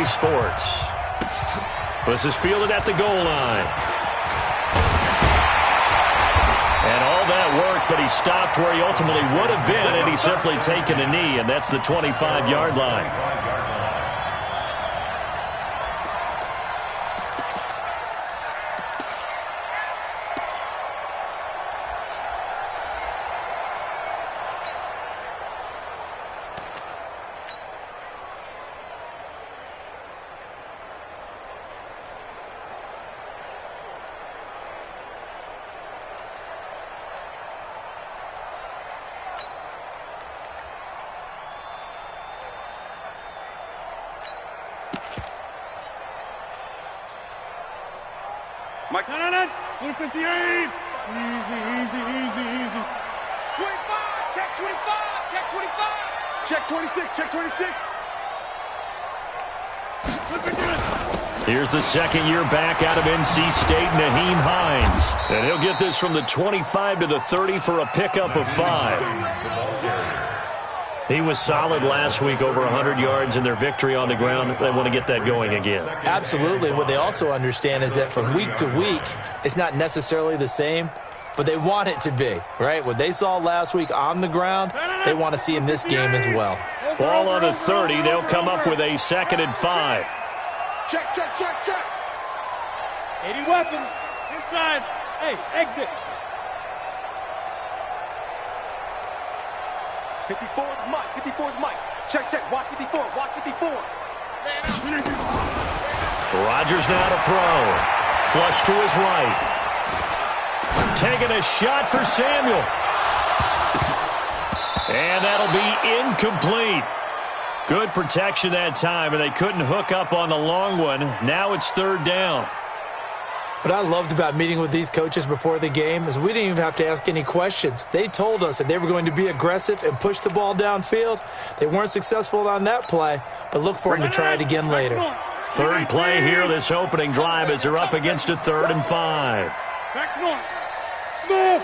Sports. This is fielded at the goal line. And all that work, but he stopped where he ultimately would have been, and he's simply taken a knee, and that's the 25-yard line. Mike, 158. Easy. 25, check 25, check 25. Check 26, check 26. Here's the second-year back out of NC State, Nyheim Hines. And he'll get this from the 25 to the 30 for a pickup of 5. He was solid last week, over 100 yards in their victory on the ground. They want to get that going again. Absolutely. What they also understand is that from week to week, it's not necessarily the same, but they want it to be, right? What they saw last week on the ground, they want to see in this game as well. Ball on the 30. They'll come up with a 2nd and 5. Check. 80 weapons. Inside. Hey, exit. 54 is Mike. 54 is Mike. Check. Watch 54. Watch 54. Rodgers now to throw. Flush to his right. Taking a shot for Samuel. And that'll be incomplete. Good protection that time, and they couldn't hook up on the long one. Now it's 3rd down. What I loved about meeting with these coaches before the game is we didn't even have to ask any questions. They told us that they were going to be aggressive and push the ball downfield. They weren't successful on that play, but look for them to try it again later. 3rd play here, this opening drive, as they're up against a 3rd and 5. Back north. Small.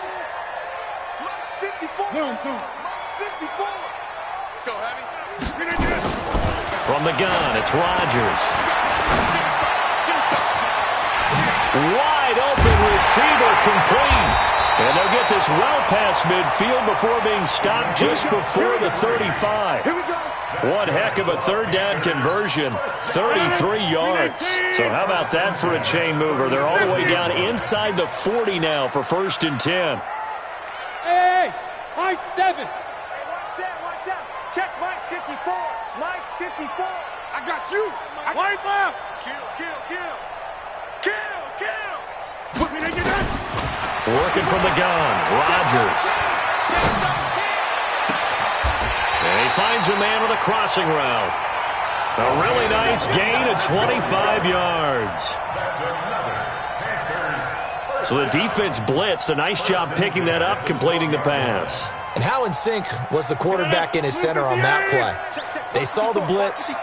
54. 54. Let's go, Heavy. From the gun, it's Rodgers. Wide open receiver, complete. And they'll get this well past midfield before being stopped just before the 35. One heck of a 3rd down conversion, 33 yards. So how about that for a chain mover? They're all the way down inside the 40 now for 1st and 10. Hey, high 7. Watch out. Check Mike 54. Mike 54. I got you. Wipe out. Kill. Working from the gun, Rodgers. And he finds a man with a crossing route. A really nice gain of 25 yards. So the defense blitzed. A nice job picking that up, completing the pass. And how in sync was the quarterback in his center on that play? They saw the blitz,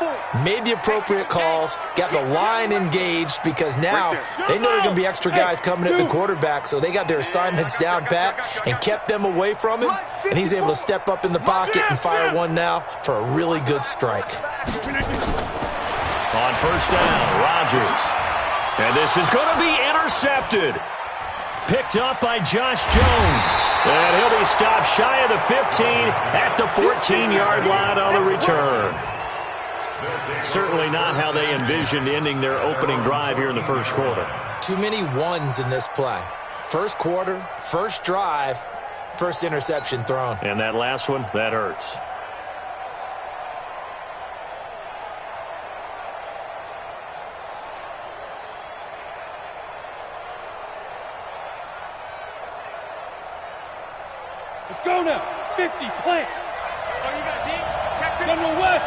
made the appropriate calls, got the line engaged because now they know there are going to be extra guys coming at the quarterback, so they got their assignments down pat and kept them away from him, and he's able to step up in the pocket and fire one now for a really good strike. On 1st down, Rodgers. And this is going to be intercepted. Picked up by Josh Jones. And he'll be stopped shy of the 15 at the 14-yard line on the return. Certainly not how they envisioned ending their opening drive here in the 1st quarter. Too many ones in this play. 1st quarter, 1st drive, 1st interception thrown. And that last one, that hurts. Let's go now. 50, plant. Oh, you got deep? Check 50. General West.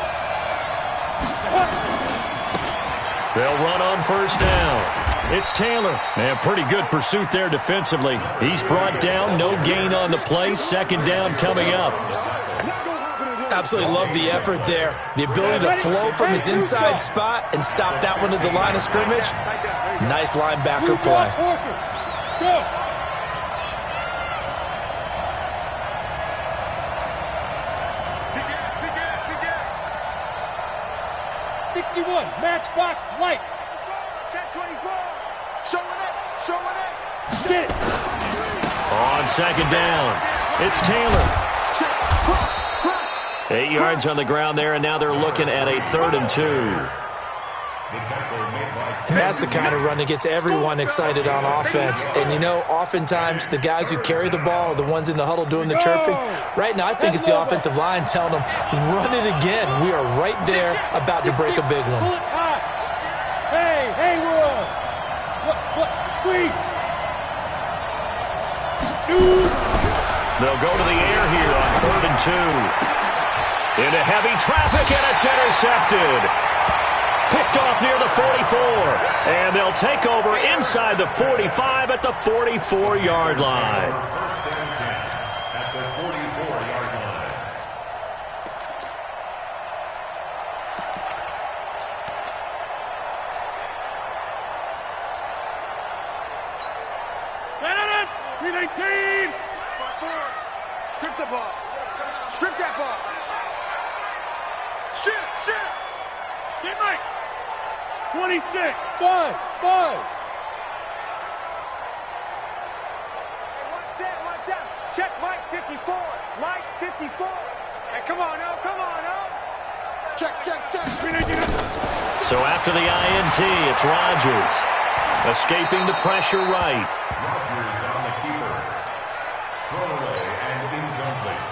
They'll run on 1st down. It's Taylor. And pretty good pursuit there defensively. He's brought down, no gain on the play. 2nd down coming up. Absolutely love the effort there. The ability to flow from his inside spot and stop that one at the line of scrimmage. Nice linebacker play. Go. 61, matchbox lights. Check 24. Showing it. Showing it. Get it. On second down, it's Taylor. Check. Cross. 8 yards on the ground there, and now they're looking at a 3rd and 2. And that's the kind of run that gets everyone excited on offense. And, you know, oftentimes the guys who carry the ball are the ones in the huddle doing the chirping. Right now, I think it's the offensive line telling them, run it again. We are right there about to break a big one. Pull it high. Hey, Roy. What? Squeeze. Shoot. They'll go to the air here on 3rd and 2. Into heavy traffic, and it's intercepted. Picked off near the 44, and they'll take over inside the 45 at the 44-yard line. First and 10 at the 44-yard line. Stand it! 319! Strip the ball. Strip that ball. Shoot. Get Mike! 26! Buzz! Hey, one set. Check Mike 54. Mike 54. Hey, come on, oh. Check. 319! So after the INT, it's Rodgers. Escaping the pressure right. Rodgers on the keeper. Throwaway and incomplete.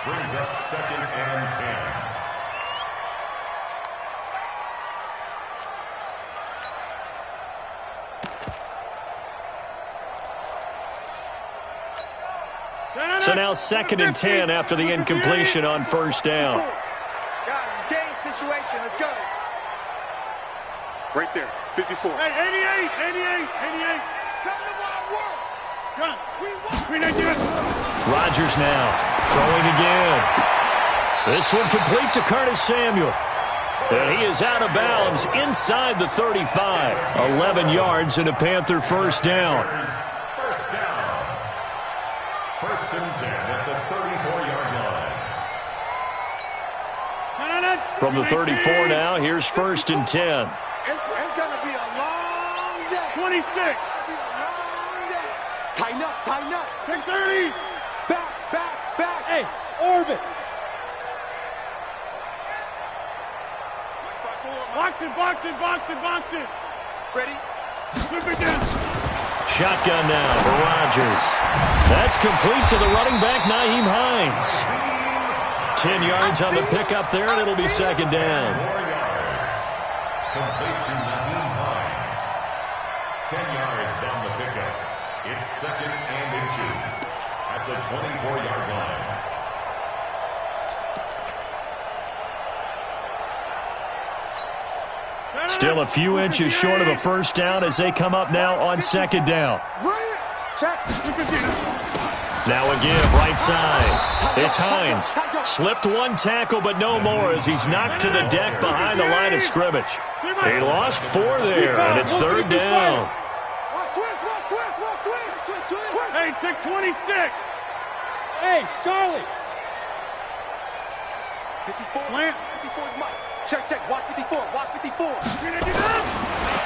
Brings up 2nd and 10. So now 2nd and 10 after the incompletion on 1st down. Guys, it's game situation. Let's go. Right there. 54. Hey, 88! Come to my work. Gun! 319! Rodgers now throwing again. This one complete to Curtis Samuel. And he is out of bounds inside the 35. 11 yards and a Panther 1st down. First down. 1st and 10 at the 34-yard line. From the 34 now, here's 1st and 10. It's going to be a long day. 26! Be a long day. Tighten up. Take 30! Back. Hey, orbit! Box it! Ready? Flip it down! Shotgun now for Rodgers. That's complete to the running back, Nyheim Hines. 10 yards on the pickup there, and it'll be 2nd down. 4 yards. Complete to Nyheim Hines. 10 yards on the pickup. It's 2nd and inches at the 24-yard line. Still a few inches short of a 1st down as they come up now on 2nd down. Check. Now a give, right side. It's Hines. Slipped one tackle, but no more as he's knocked to the deck behind the line of scrimmage. He lost 4 there, and it's 3rd down. Twist. Hey, take 26! Hey, Charlie! 54. Plant. 54 is Mike. Check. Watch 54.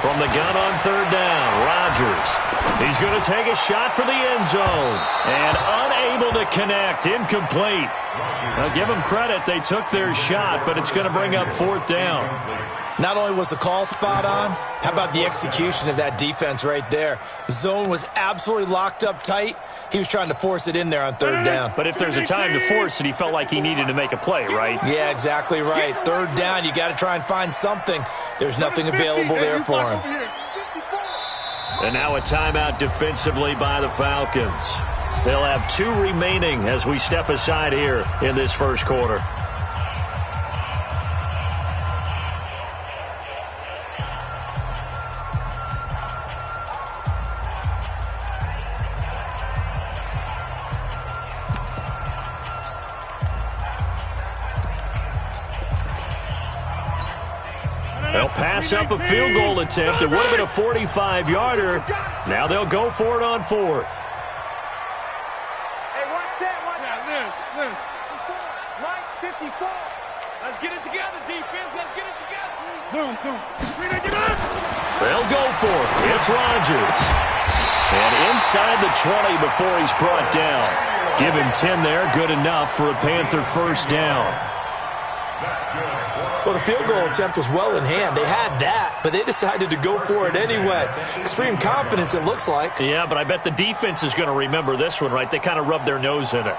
From the gun on 3rd down, Rodgers. He's going to take a shot for the end zone. And unable to connect, incomplete. Now give them credit, they took their shot, but it's going to bring up 4th down. Not only was the call spot on, how about the execution of that defense right there? The zone was absolutely locked up tight. He was trying to force it in there on 3rd down. But if there's a time to force it, he felt like he needed to make a play, right? Yeah, exactly right. 3rd down, you got to try and find something. There's nothing available there for him. And now a timeout defensively by the Falcons. They'll have 2 remaining as we step aside here in this 1st quarter. They'll pass up a field goal attempt. It would have been a 45-yarder. Now they'll go for it on 4th. Hey, one set. Mike 54. Let's get it together, defense. Let's get it together. They'll go for it. It's Rodgers. And inside the 20 before he's brought down. Give him 10 there. Good enough for a Panther first down. Well, the field goal attempt was well in hand. They had that, but they decided to go for it anyway. Extreme confidence, it looks like. Yeah, but I bet the defense is going to remember this one, right? They kind of rubbed their nose in it.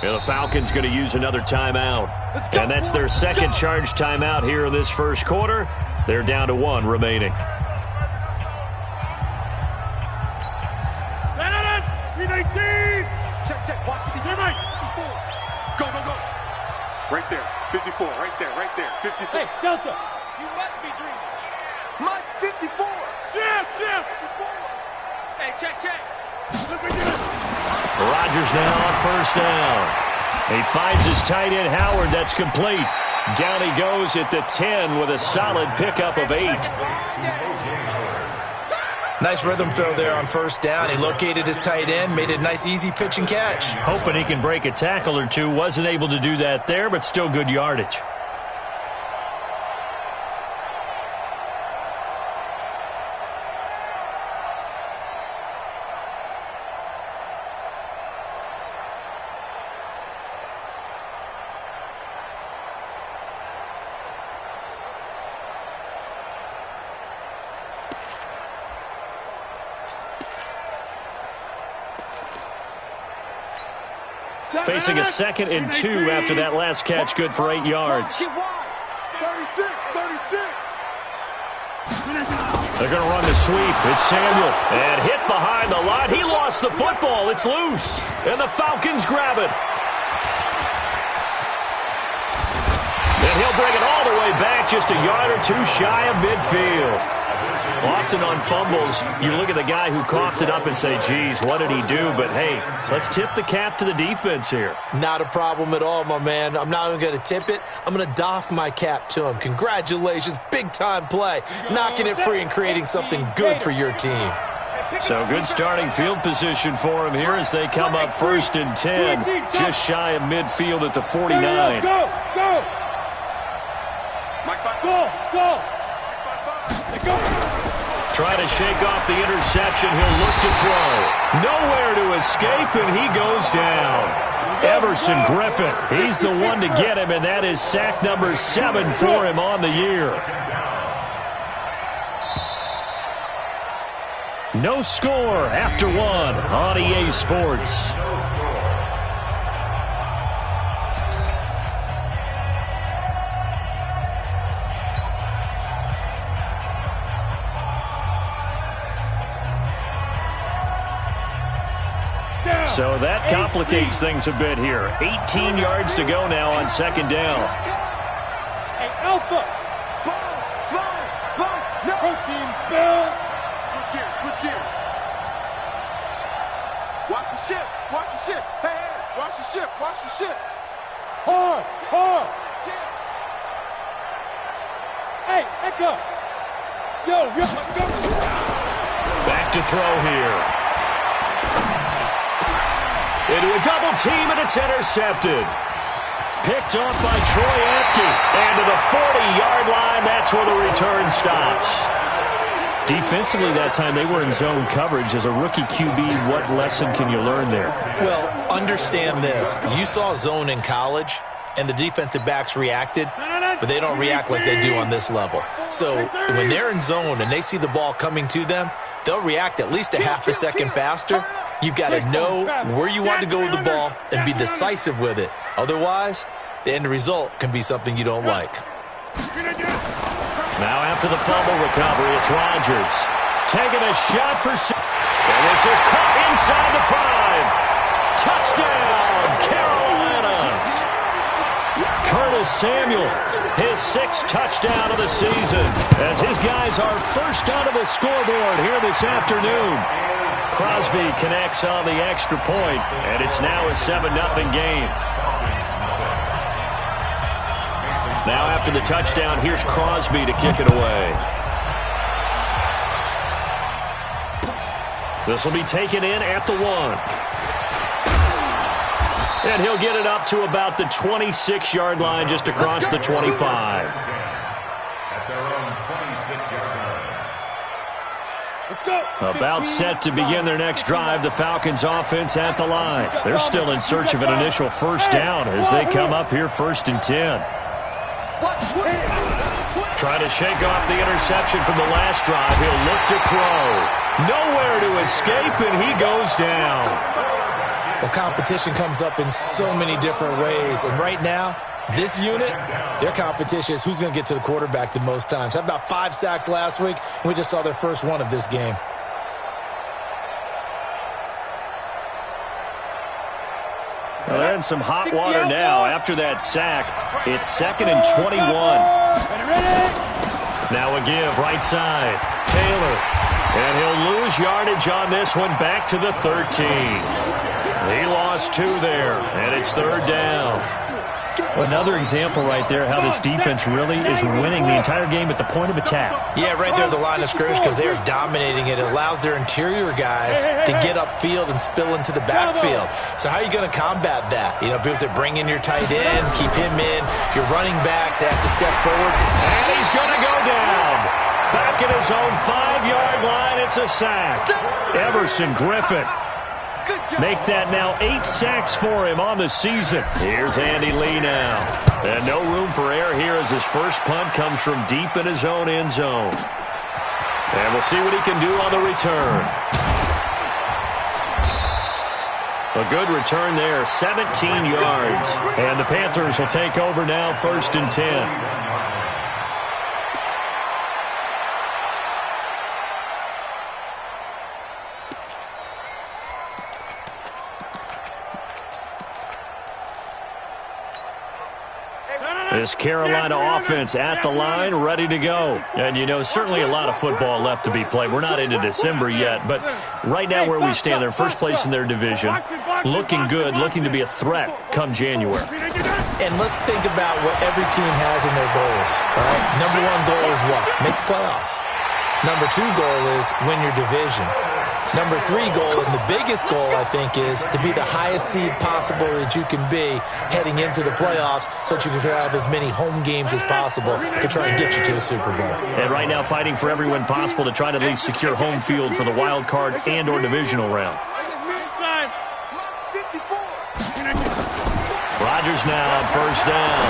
Yeah, the Falcons going to use another timeout. And that's their second charge timeout here in this first quarter. They're down to 1 remaining. Check. Watch the defense. 54. Go. Right there. 54. Right there. 54. Hey, Delta. You must be dreaming. Mike's 54. Jim. 54. Hey, check. Rodgers now on first down. He finds his tight end, Howard. That's complete. Down he goes at the 10 with a solid pickup of 8. Nice rhythm throw there on first down. He located his tight end, made it a nice, easy pitch and catch. Hoping he can break a tackle or two. Wasn't able to do that there, but still good yardage. Facing a 2nd and 2 after that last catch, good for 8 yards. 36. They're going to run the sweep. It's Samuel. And hit behind the line. He lost the football. It's loose. And the Falcons grab it. And he'll bring it all the way back, just a yard or 2 shy of midfield. Often on fumbles, you look at the guy who coughed it up and say, geez, what did he do? But, hey, let's tip the cap to the defense here. Not a problem at all, my man. I'm not even going to tip it. I'm going to doff my cap to him. Congratulations. Big-time play. Knocking it free and creating something good for your team. So good starting field position for him here as they come up 1st and 10. Just shy of midfield at the 49. Go. Trying to shake off the interception. He'll look to throw. Nowhere to escape, and he goes down. Everson Griffin, he's the one to get him, and that is sack number 7 for him on the year. No score after 1 on EA Sports. So that complicates things a bit here. 18 yards to go now on 2nd down. Hey, Alpha. Spawn. No. Protein spill. Switch gears. Watch the ship. Hey, watch the ship. Hard. Hey, Echo. Yo, go. Back to throw here. Into a double team, and it's intercepted. Picked off by Troy Apke. And to the 40-yard line, that's where the return stops. Defensively that time, they were in zone coverage. As a rookie QB, what lesson can you learn there? Well, understand this. You saw zone in college, and the defensive backs reacted, but they don't react like they do on this level. So when they're in zone and they see the ball coming to them, they'll react at least a half a second faster. You've got to know where you want to go with the ball and be decisive with it. Otherwise, the end result can be something you don't like. Now after the fumble recovery, it's Rodgers. Taking a shot for... And this is caught inside the 5. Touchdown, Carolina. Curtis Samuel, his 6th touchdown of the season, as his guys are first onto the scoreboard here this afternoon. Crosby connects on the extra point, and it's now a 7-0 game. Now after the touchdown, here's Crosby to kick it away. This will be taken in at the 1. And he'll get it up to about the 26-yard line, just across the 25. At their own 26-yard line. Let's go. About set to begin their next drive, the Falcons offense at the line. They're still in search of an initial first down as they come up here 1st and 10. Trying to shake off the interception from the last drive. He'll look to throw. Nowhere to escape, and he goes down. Well, competition comes up in so many different ways. And right now, this unit, their competition is who's going to get to the quarterback the most times. Had about 5 sacks last week, and we just saw their first one of this game. Well, they're in some hot water now after that sack. It's 2nd and 21. Now a give, right side. Taylor. And he'll lose yardage on this one, back to the 13. He lost 2 there, and it's 3rd down. Another example right there how this defense really is winning the entire game at the point of attack. Yeah, right there at the line of scrimmage because they are dominating it. It allows their interior guys to get upfield and spill into the backfield. So how are you going to combat that? You know, because they bring in your tight end, keep him in. Your running backs, they have to step forward. And he's going to go down. Back at his own 5-yard line, it's a sack. Everson Griffin. Make that now 8 sacks for him on the season. Here's Andy Lee now. And no room for error here as his first punt comes from deep in his own end zone. And we'll see what he can do on the return. A good return there, 17 yards. And the Panthers will take over now, 1st and 10. This Carolina offense at the line, ready to go. And, you know, certainly a lot of football left to be played. We're not into December yet, but right now where we stand, they're first place in their division, looking good, looking to be a threat come January. And let's think about what every team has in their goals, all right? Number 1 goal is what? Make the playoffs. Number 2 goal is win your division. Number 3 goal, and the biggest goal, I think, is to be the highest seed possible that you can be heading into the playoffs so that you can have as many home games as possible to try and get you to the Super Bowl. And right now fighting for every win possible to try to at least secure home field for the wild card and or divisional round. Rodgers now on 1st down.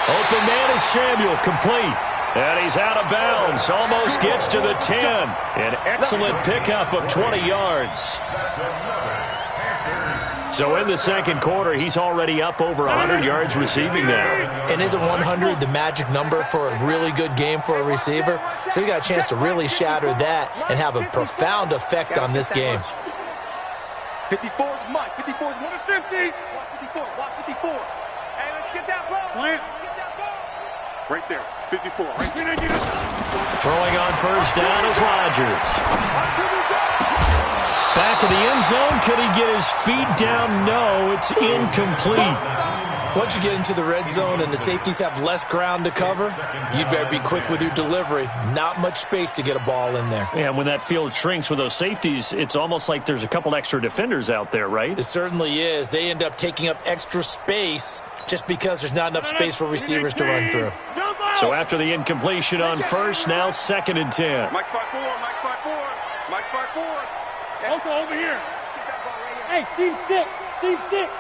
Open man is Samuel, complete. And he's out of bounds, almost gets to the 10. An excellent pickup of 20 yards. So in the second quarter, he's already up over 100 yards receiving now. And isn't 100 the magic number for a really good game for a receiver? So he got a chance to really shatter that and have a profound effect on this game. 54 is Mike. 54 is 150. Watch 54. Watch 54. Hey, let's get that ball. Plant. Right there. 54. Right there. Throwing on 1st down is Rodgers. Back of the end zone. Could he get his feet down? No, it's incomplete. Once you get into the red zone and the safeties have less ground to cover, you better be quick with your delivery. Not much space to get a ball in there. Yeah, when that field shrinks with those safeties, it's almost like there's a couple extra defenders out there, right? It certainly is. They end up taking up extra space just because there's not enough space for receivers to run through. So after the incompletion on 1st, now 2nd and 10. Mike's 5-4. Mike's 5-4. Mike's 5-4. Uncle, over here. Hey, seam 6. Seam 6.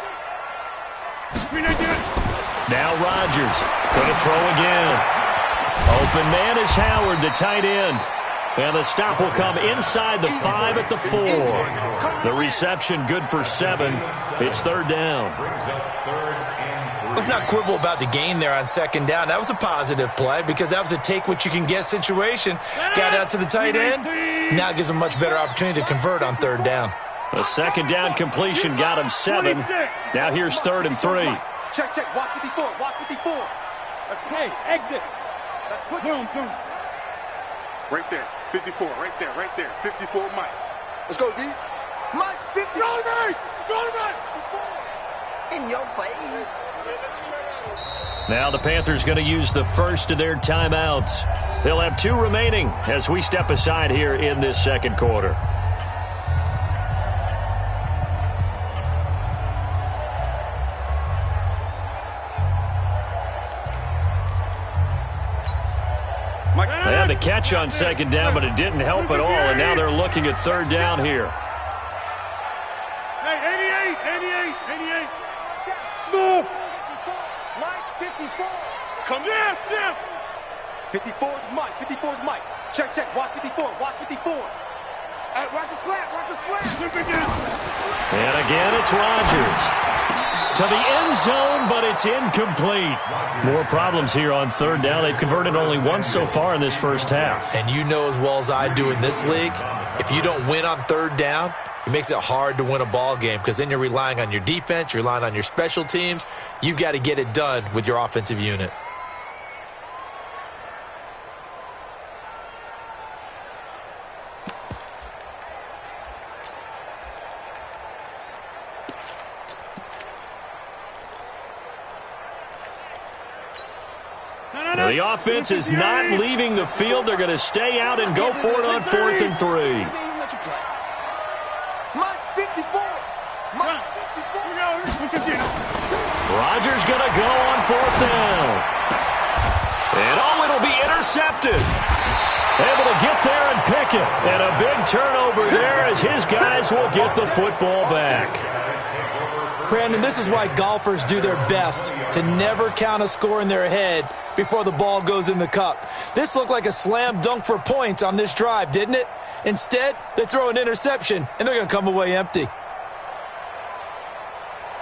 Now Rodgers going to throw again. Open man is Howard, the tight end. And the stop will come inside the 5 at the 4. The reception good for 7. It's 3rd down. Let's not quibble about the gain there on 2nd down. That was a positive play because that was a take-what-you-can-get situation. Got out to the tight end. Now it gives him a much better opportunity to convert on 3rd down. A 2nd down completion got him 7. Now here's 3rd and 3. Check, check. Watch 54. Watch 54. That's Hey, exit. That's quick. Boom, boom. Right there. 54. Right there. Right there. 54, Mike. Let's go, D. Mike's 50. Go, Mike. Go, Mike. In your face. Now the Panthers going to use the first of their timeouts. They'll have 2 remaining as we step aside here in this second quarter. They had the catch on second down, but it didn't help at all, and now they're looking at third down here. Hey, 88. Smooth. Mike, 54. Come here, Sam. 54 is Mike. 54 is Mike. Check. Watch 54. Watch 54. Hey, watch the slant. And again, it's Rodgers. To the end zone, but it's incomplete. More problems here on third down. They've converted only once so far in this first half. And you know as well as I do in this league, if you don't win on third down, it makes it hard to win a ball game because then you're relying on your defense, you're relying on your special teams. You've got to get it done with your offensive unit. The offense is not leaving the field. They're going to stay out and go for it on 4th and 3. Mike's 54. Mike 54. Rodgers going to go on 4th down. And it'll be intercepted. Able to get there and pick it. And a big turnover there as his guys will get the football back. Brandon, this is why golfers do their best to never count a score in their head before the ball goes in the cup. This looked like a slam dunk for points on this drive, didn't it? Instead, they throw an interception, and they're going to come away empty.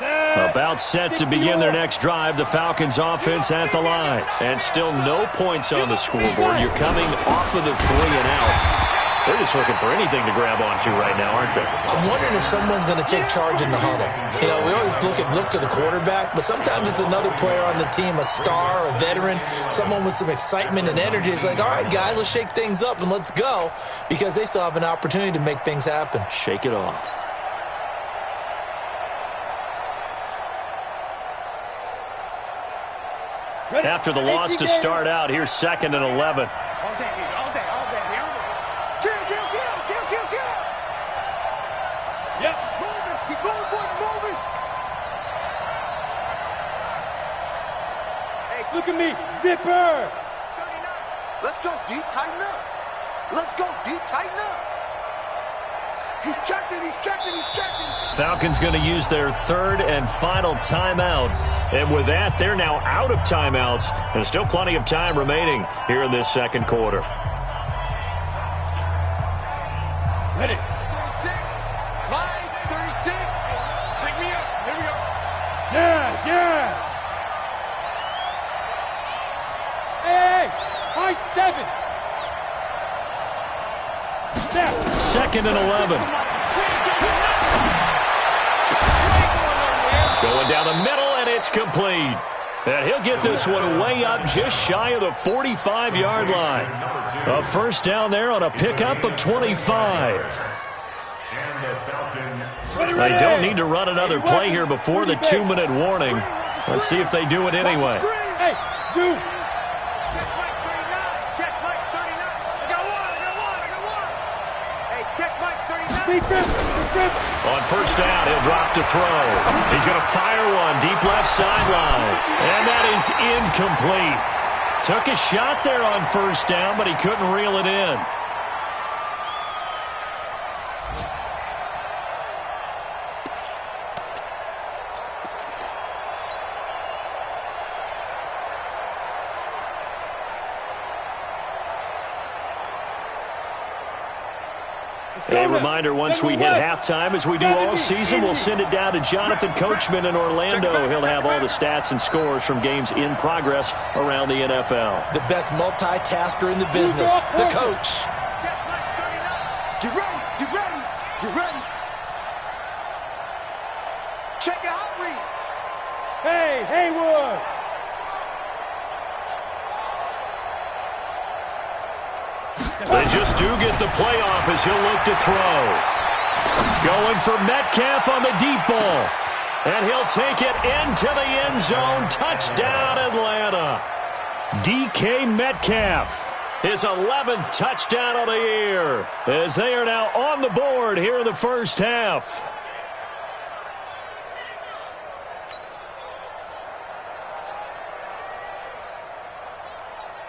About set to begin their next drive. The Falcons offense at the line. And still no points on the scoreboard. You're coming off of the 3 and out. They're just looking for anything to grab onto right now, aren't they? I'm wondering if someone's going to take charge in the huddle. You know, we always look to the quarterback, but sometimes it's another player on the team, a star, a veteran, someone with some excitement and energy. It's like, all right, guys, let's shake things up and let's go, because they still have an opportunity to make things happen. Shake it off. After the loss to start out, here's 2nd and 11. All day. Kill. Yep. Moving. He's moving, boys. Moving. Hey, Look at me. Zipper. 39. Let's go, D. Tighten up. He's checking. Falcons going to use their 3rd and final timeout. And with that, they're now out of timeouts. There's still plenty of time remaining here in this second quarter. Ready. 36. Line 36. Pick me up. Here we go. Yes. Hey. High 7. Step. 2nd and 11. Going down the middle, and it's complete. And he'll get this one way up just shy of the 45-yard line. A first down there on a pickup of 25. They don't need to run another play here before the 2-minute warning. Let's see if they do it anyway. Hey, Zoo. Check Mike 39. I got one. Hey, check Mike 39. Defense. On first down, he'll drop to throw. He's going to fire one deep left sideline. And that is incomplete. Took a shot there on first down, but he couldn't reel it in. A reminder, once we hit halftime, as we do all season, we'll send it down to Jonathan Coachman in Orlando. He'll have all the stats and scores from games in progress around the NFL. The best multitasker in the business, the coach. Check Mike 39. Get ready. Check it out, read. Hey, Haywood. They just do get the playoff as he'll look to throw. Going for Metcalf on the deep ball. And he'll take it into the end zone. Touchdown, Atlanta. DK Metcalf. His 11th touchdown of the year, as they are now on the board here in the first half.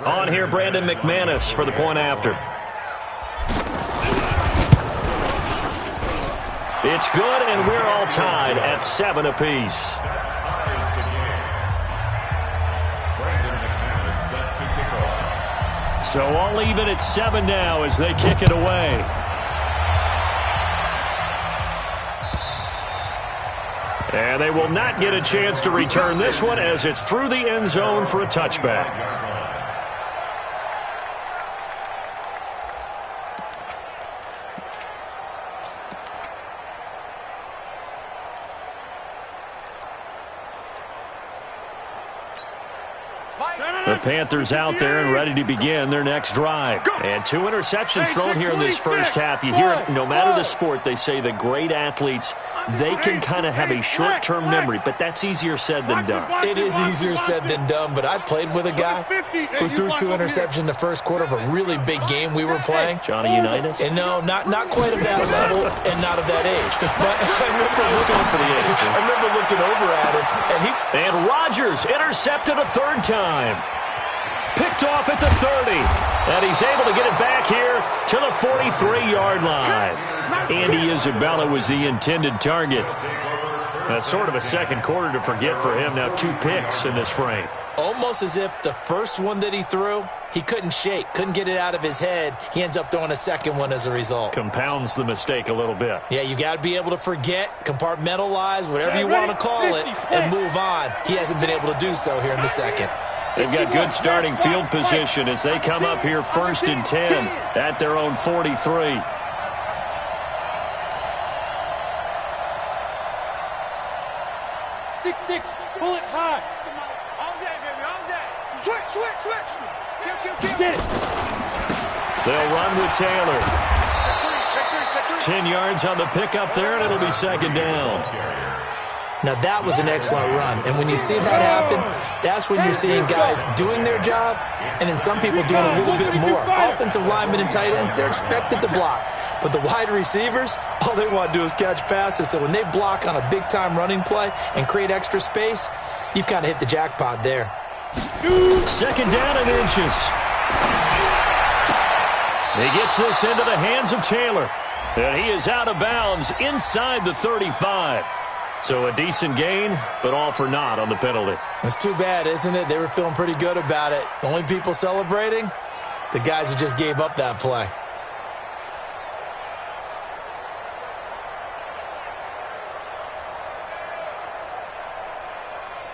On here, Brandon McManus for the point after. It's good, and we're all tied at 7 apiece. So all even at 7 now as they kick it away. And they will not get a chance to return this one as it's through the end zone for a touchback. The Panthers out there and ready to begin their next drive. And 2 interceptions thrown here in this first half. You hear it, no matter the sport, they say the great athletes, they can kind of have a short-term memory, but that's easier said than done. It is easier said than done, but I played with a guy who threw 2 interceptions in the first quarter of a really big game we were playing. Johnny Unitas? And no, not quite of that level and not of that age. But I remember looking over at him, and Rodgers intercepted a 3rd time. Picked off at the 30. And he's able to get it back here to the 43-yard line. Andy Isabella was the intended target. That's sort of a second quarter to forget for him. Now 2 picks in this frame. Almost as if the first one that he threw, he couldn't shake, couldn't get it out of his head. He ends up throwing a second one as a result. Compounds the mistake a little bit. Yeah, you got to be able to forget, compartmentalize, whatever you want to call it, and move on. He hasn't been able to do so here in the second. They've got good starting field position as they come up here 1st and 10 at their own 43. 6-6, pull it high. All day, baby, all day. Switch. Get it. They'll run with Taylor. Check 3. 10 yards on the pickup there, and it'll be 2nd down. Now, that was an excellent run. And when you see that happen, that's when you're seeing guys doing their job and then some people doing a little bit more. Offensive linemen and tight ends, they're expected to block. But the wide receivers, all they want to do is catch passes. So when they block on a big-time running play and create extra space, you've kind of hit the jackpot there. 2nd down and inches. He gets this into the hands of Taylor. And he is out of bounds inside the 35. So a decent gain, but all for naught on the penalty. That's too bad, isn't it? They were feeling pretty good about it. The only people celebrating, the guys who just gave up that play.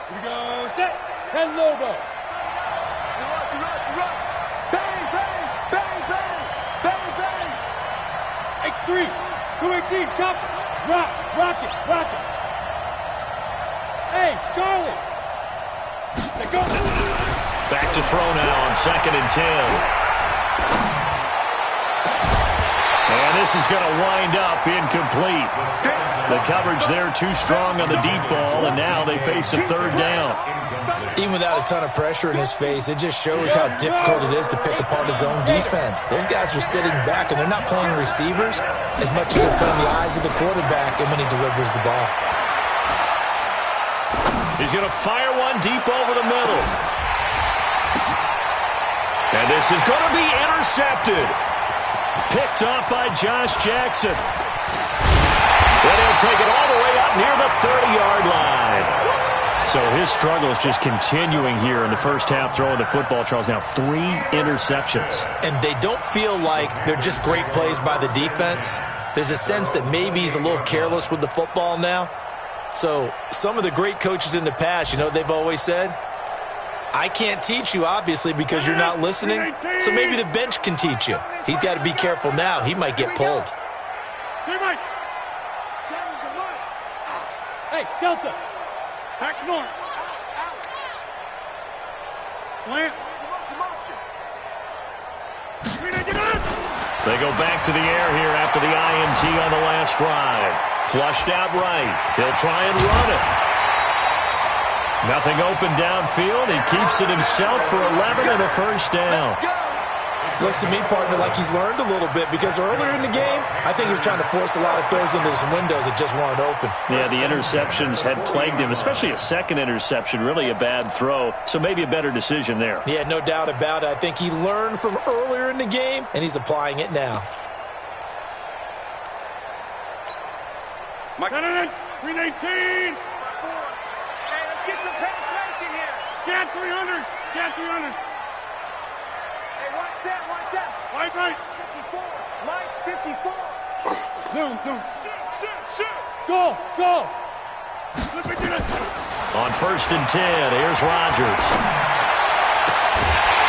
Here we go, set. 10 Lobo. Bang. X3, 218, chops. Rock it. Hey, Charlie. Let go. Back to throw now on 2nd and 10. And this is going to wind up incomplete. The coverage there too strong on the deep ball, and now they face a 3rd down. Even without a ton of pressure in his face, it just shows how difficult it is to pick apart his own defense. Those guys are sitting back, and they're not playing receivers as much as they're playing the eyes of the quarterback and when he delivers the ball. He's going to fire one deep over the middle. And this is going to be intercepted. Picked off by Josh Jackson. Then he'll take it all the way up near the 30-yard line. So his struggle is just continuing here in the first half throwing the football, Charles. Now 3 interceptions. And they don't feel like they're just great plays by the defense. There's a sense that maybe he's a little careless with the football now. So some of the great coaches in the past, you know, they've always said, I can't teach you, obviously, because you're not listening. So maybe the bench can teach you. He's got to be careful now. He might get pulled. Hey, Delta. Back north. Slant. They go back to the air here after the INT on the last drive. Flushed out right. He'll try and run it. Nothing open downfield. He keeps it himself for 11 and a first down. Looks to me, partner, like he's learned a little bit because earlier in the game, I think he was trying to force a lot of throws into some windows that just weren't open. Yeah, the interceptions had plagued him, especially a second interception, really a bad throw. So maybe a better decision there. Yeah, no doubt about it. I think he learned from earlier in the game, and he's applying it now. Mike. 319. Hey, let's get some penetration here. Cat 300. Cat 300. Hey, one set. Right. 54. Mike, 54. Zoom. Shoot. Go. On 1st and 10, here's Rodgers.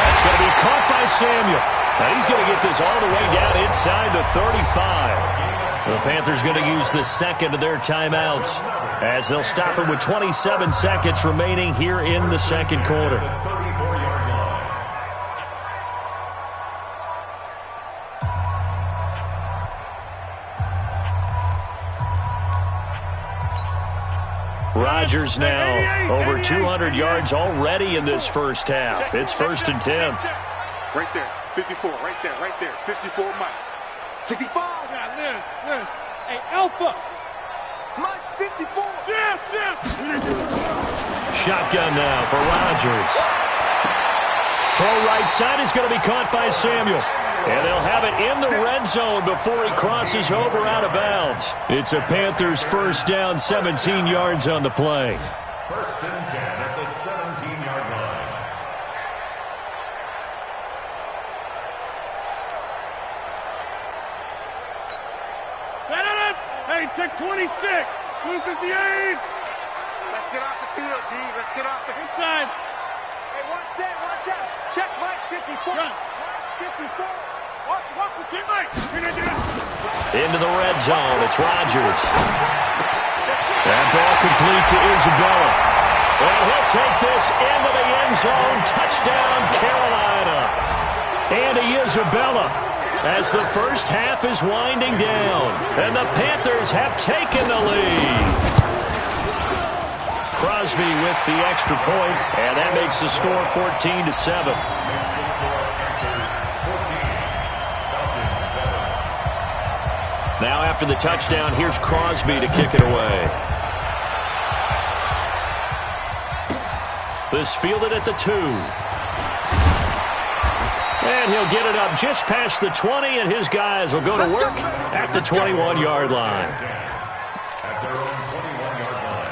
That's going to be caught by Samuel. Now he's going to get this all the way down inside the 35. The Panthers going to use the second of their timeouts as they'll stop it with 27 seconds remaining here in the second quarter. Rodgers now over 200 yards already in this first half. It's 1st and 10. Right there. 54. Right there. 54, Mike. 65. Yeah, Liz. Hey, Alpha. Mike, 54. Jim. Shotgun now for Rodgers. Throw right side is going to be caught by Samuel. And they'll have it in the red zone before he crosses over out of bounds. It's a Panthers first down, 17 yards on the play. 1st and 10 at the 17-yard line. Hey, check 26. 258. Let's get off the field, D. Let's get off the Inside. Hey, one set. Check Mike, 54. Run. Mike, 54. Watch the teammate. Into the red zone. It's Rodgers. That ball complete to Isabella. And he'll take this into the end zone. Touchdown, Carolina. Andy Isabella as the first half is winding down. And the Panthers have taken the lead. Crosby with the extra point, and that makes the score 14-7. Now after the touchdown, here's Crosby to kick it away. This fielded at the 2. And he'll get it up just past the 20, and his guys will go to work at the 21-yard line. At their own 21-yard line.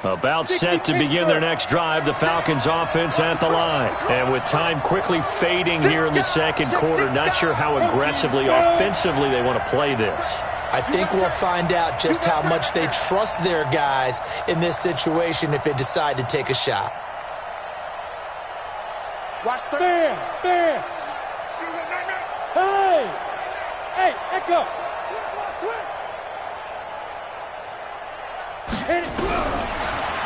About set to begin their next drive, the Falcons offense at the line. And with time quickly fading here in the second quarter, not sure how aggressively, offensively they want to play this. I think we'll find out just how much they trust their guys in this situation if they decide to take a shot. Watch the... Fair. Hey, Echo. Hit it.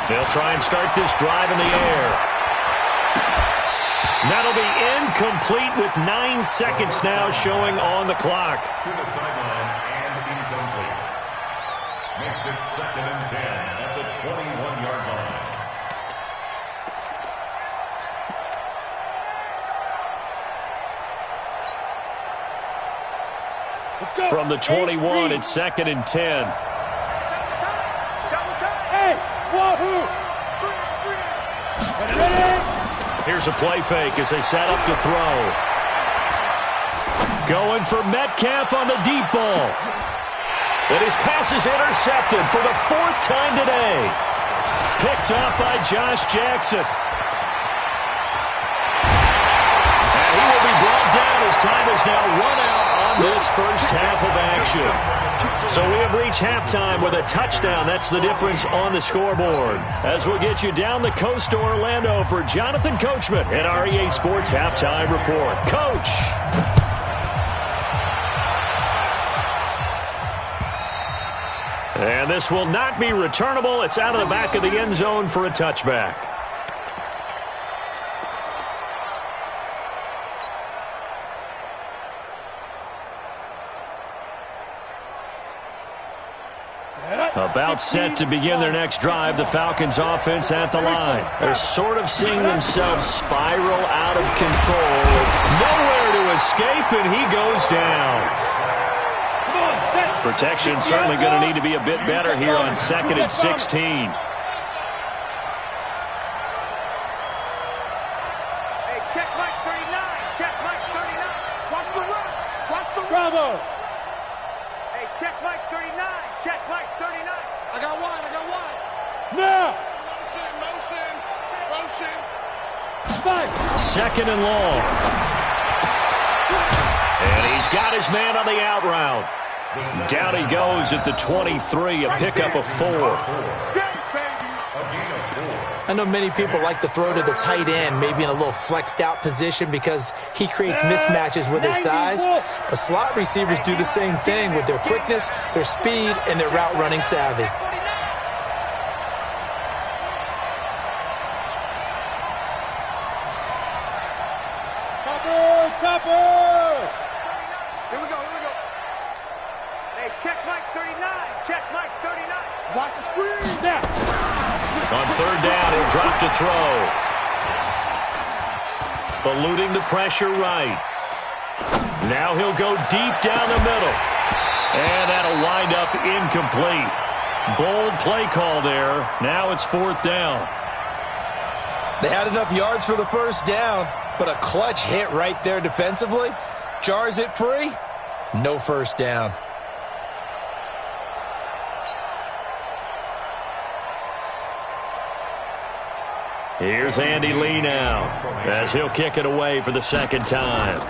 They'll try and start this drive in the air. That'll be incomplete with 9 seconds now showing on the clock. To the sideline and incomplete. Makes it 2nd and 10 at the 21-yard line. Let's go. From the 21, it's 2nd and 10. Hey, wahoo. Here's a play fake as they set up to throw. Going for Metcalf on the deep ball. And his pass is intercepted for the 4th time today. Picked up by Josh Jackson. And he will be brought down as time is now run out on this first half of action. So we have reached halftime with a touchdown. That's the difference on the scoreboard. As we'll get you down the coast to Orlando for Jonathan Coachman at our EA Sports Halftime Report. Coach. And this will not be returnable. It's out of the back of the end zone for a touchback. About set to begin their next drive, the Falcons offense at the line. They're sort of seeing themselves spiral out of control. It's nowhere to escape, and he goes down. Protection certainly going to need to be a bit better here on 2nd and 16. Hey, check Mike 39. Check Mike 39. Watch the run. Watch the run. Bravo. Hey, check Mike 39. Check Mike 39. I got one. I got one. Now. Motion. Five. 2nd and long. And he's got his man on the out route. Down he goes at the 23, a pickup of 4. I know many people like to throw to the tight end, maybe in a little flexed out position because he creates mismatches with his size. But slot receivers do the same thing with their quickness, their speed, and their route running savvy. Chopper! Here we go. Hey, check Mike 39. Check Mike 39. Watch the screen. Now. On 3rd down, he'll drop to throw. Eluding the pressure right. Now he'll go deep down the middle. And that'll wind up incomplete. Bold play call there. Now it's 4th down. They had enough yards for the 1st down, but a clutch hit right there defensively jars it free. No 1st down. Here's Andy Lee now as he'll kick it away for the 2nd time.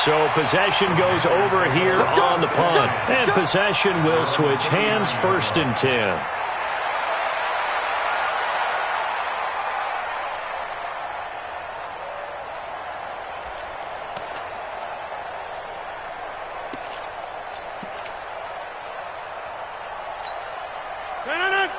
So possession goes over here on the punt. And possession will switch hands, 1st and 10.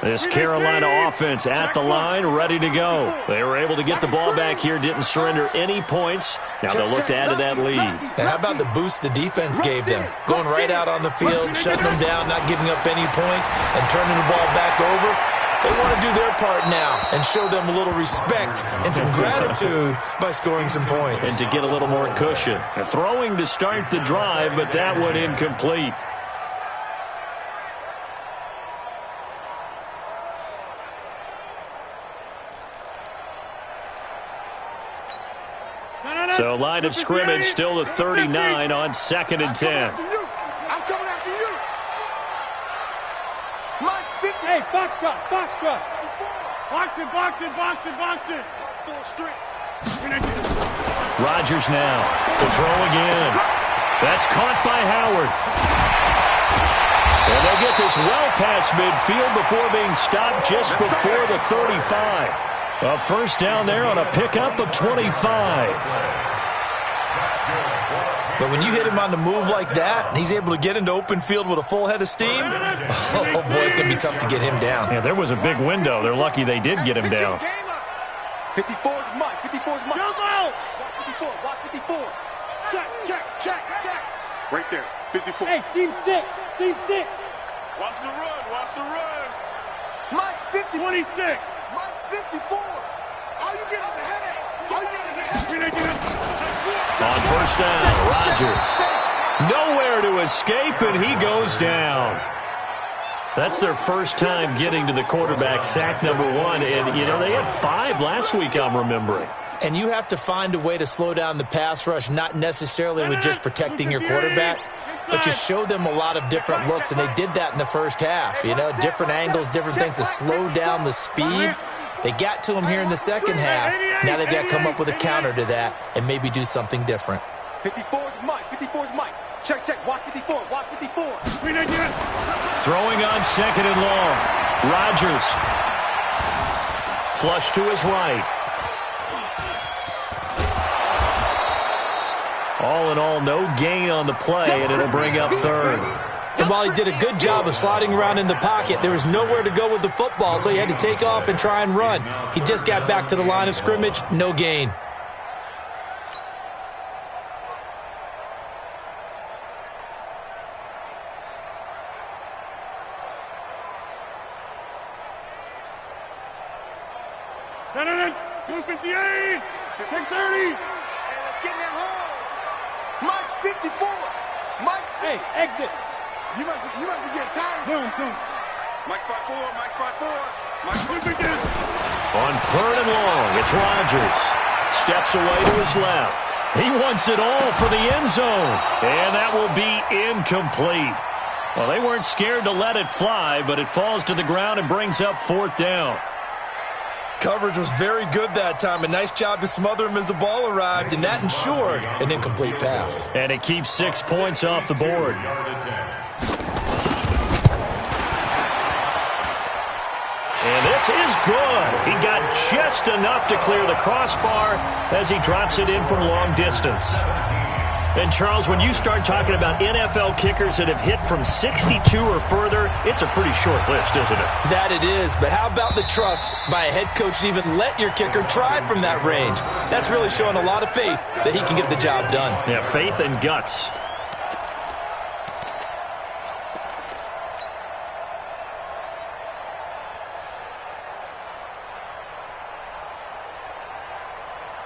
This Carolina offense at the line, ready to go. They were able to get the ball back here, didn't surrender any points. Now they'll look to add to that lead. And how about the boost the defense gave them? Going right out on the field, shutting them down, not giving up any points, and turning the ball back over. They want to do their part now and show them a little respect and some gratitude by scoring some points. And to get a little more cushion. Throwing to start the drive, but that one incomplete. So line of scrimmage still the 39 on 2nd and 10. I'm coming after you. Mike's 50. Hey, foxtrot. Boxing. Full straight. Rodgers now to throw again. That's caught by Howard. And they'll get this well past midfield before being stopped just before the 35. A 1st down there on a pickup of 25. But when you hit him on the move like that, and he's able to get into open field with a full head of steam, oh boy, it's going to be tough to get him down. Yeah, there was a big window. They're lucky they did get him down. 54 is Mike. 54 is Mike. Watch 54. Check. Right there. 54. Hey, seam 6. Watch the run. Mike's 50. 26. Mike's 54. All you get is a headache. On 1st down, Rodgers. Nowhere to escape, and he goes down. That's their 1st time getting to the quarterback, sack number 1. And, you know, they had 5 last week, I'm remembering. And you have to find a way to slow down the pass rush, not necessarily with just protecting your quarterback, but just show them a lot of different looks, and they did that in the 1st half. You know, different angles, different things to slow down the speed. They got to him here in the 2nd half. Now they've got to come up with a counter to that and maybe do something different. 54 is Mike. Check. Watch 54. Throwing on 2nd and long. Rodgers flush to his right. All in all, no gain on the play, and it'll bring up third. And while he did a good job of sliding around in the pocket, there was nowhere to go with the football, so he had to take off and try and run. He just got back to the line of scrimmage, no gain. No, 258, 630. Let's get in that hole. Mike's 54. Mike's 54. Hey, exit. You must be getting tired. Zoom. Mike's 5'4", Mike's 5'4". Mike's 250. On third and long, it's Rodgers. Steps away to his left. He wants it all for the end zone. And that will be incomplete. Well, they weren't scared to let it fly, but it falls to the ground and brings up fourth down. Coverage was very good that time. A nice job to smother him as the ball arrived, and that ensured an incomplete pass. And it keeps 6 points off the board. And this is good. He got just enough to clear the crossbar as he drops it in from long distance. And, Charles, when you start talking about NFL kickers that have hit from 62 or further, it's a pretty short list, isn't it? That it is, but how about the trust by a head coach to even let your kicker try from that range? That's really showing a lot of faith that he can get the job done. Yeah, faith and guts.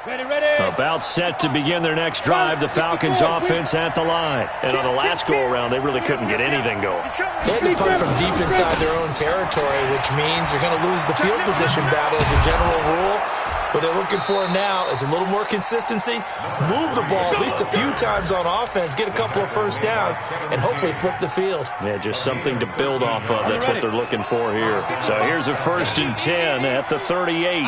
Ready. About set to begin their next drive, the Falcons offense at the line. And on the last go-around, they really couldn't get anything going. They had to punt from deep inside their own territory, which means they're going to lose the field position battle as a general rule. What they're looking for now is a little more consistency, move the ball at least a few times on offense, get a couple of first downs, and hopefully flip the field. Yeah, just something to build off of. That's what they're looking for here. So here's a 1st and 10 at the 38.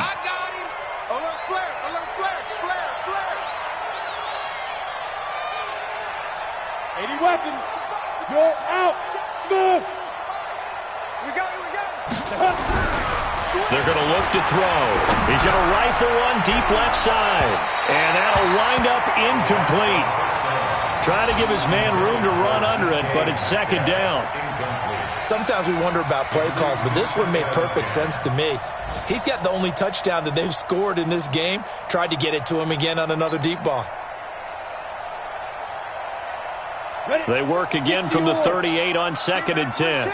80 weapons. You're out. Smooth. We got it. They're going to look to throw. He's going to rifle one deep left side. And that'll wind up incomplete. Trying to give his man room to run under it, but it's 2nd down. Sometimes we wonder about play calls, but this one made perfect sense to me. He's got the only touchdown that they've scored in this game. Tried to get it to him again on another deep ball. They work again from the 38 on 2nd and 10.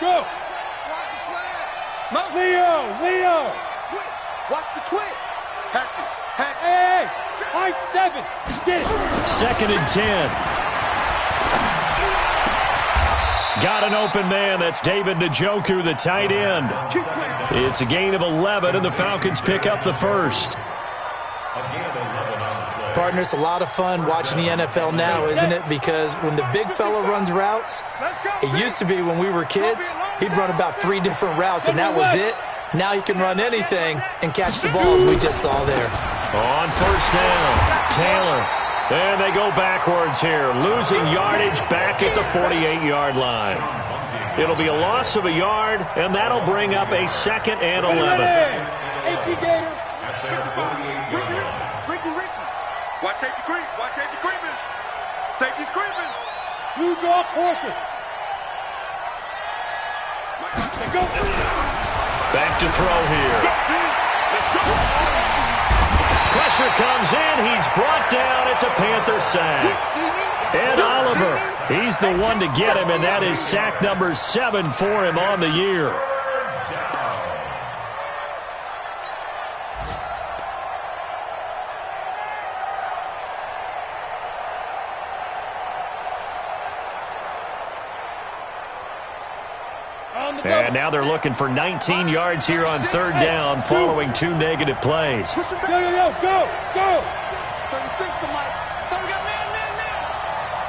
Go. Watch the slant. Leo. Watch the twist. Hatchet. Hey. High 7. Get it. 2nd and 10. Got an open man. That's David Njoku, the tight end. It's a gain of 11, and the Falcons pick up the first. Partner, it's a lot of fun watching the NFL now, isn't it? Because when the big fella runs routes, it used to be when we were kids, he'd run about 3 different routes, and that was it. Now he can run anything and catch the balls we just saw there. On 1st down, Taylor. And they go backwards here, losing yardage back at the 48-yard line. It'll be a loss of a yard, and that'll bring up a 2nd and 11. BigQadeer. Watch safety creep. Safety's creeping. You draw horses. Go. Back to throw here. Pressure comes in. He's brought down. It's a Panther sack. And Oliver, he's the one to get him, and that is sack number 7 for him on the year. And now they're looking for 19 yards here on 3rd down following 2 negative plays. Go. 36 to Mike. So we got man.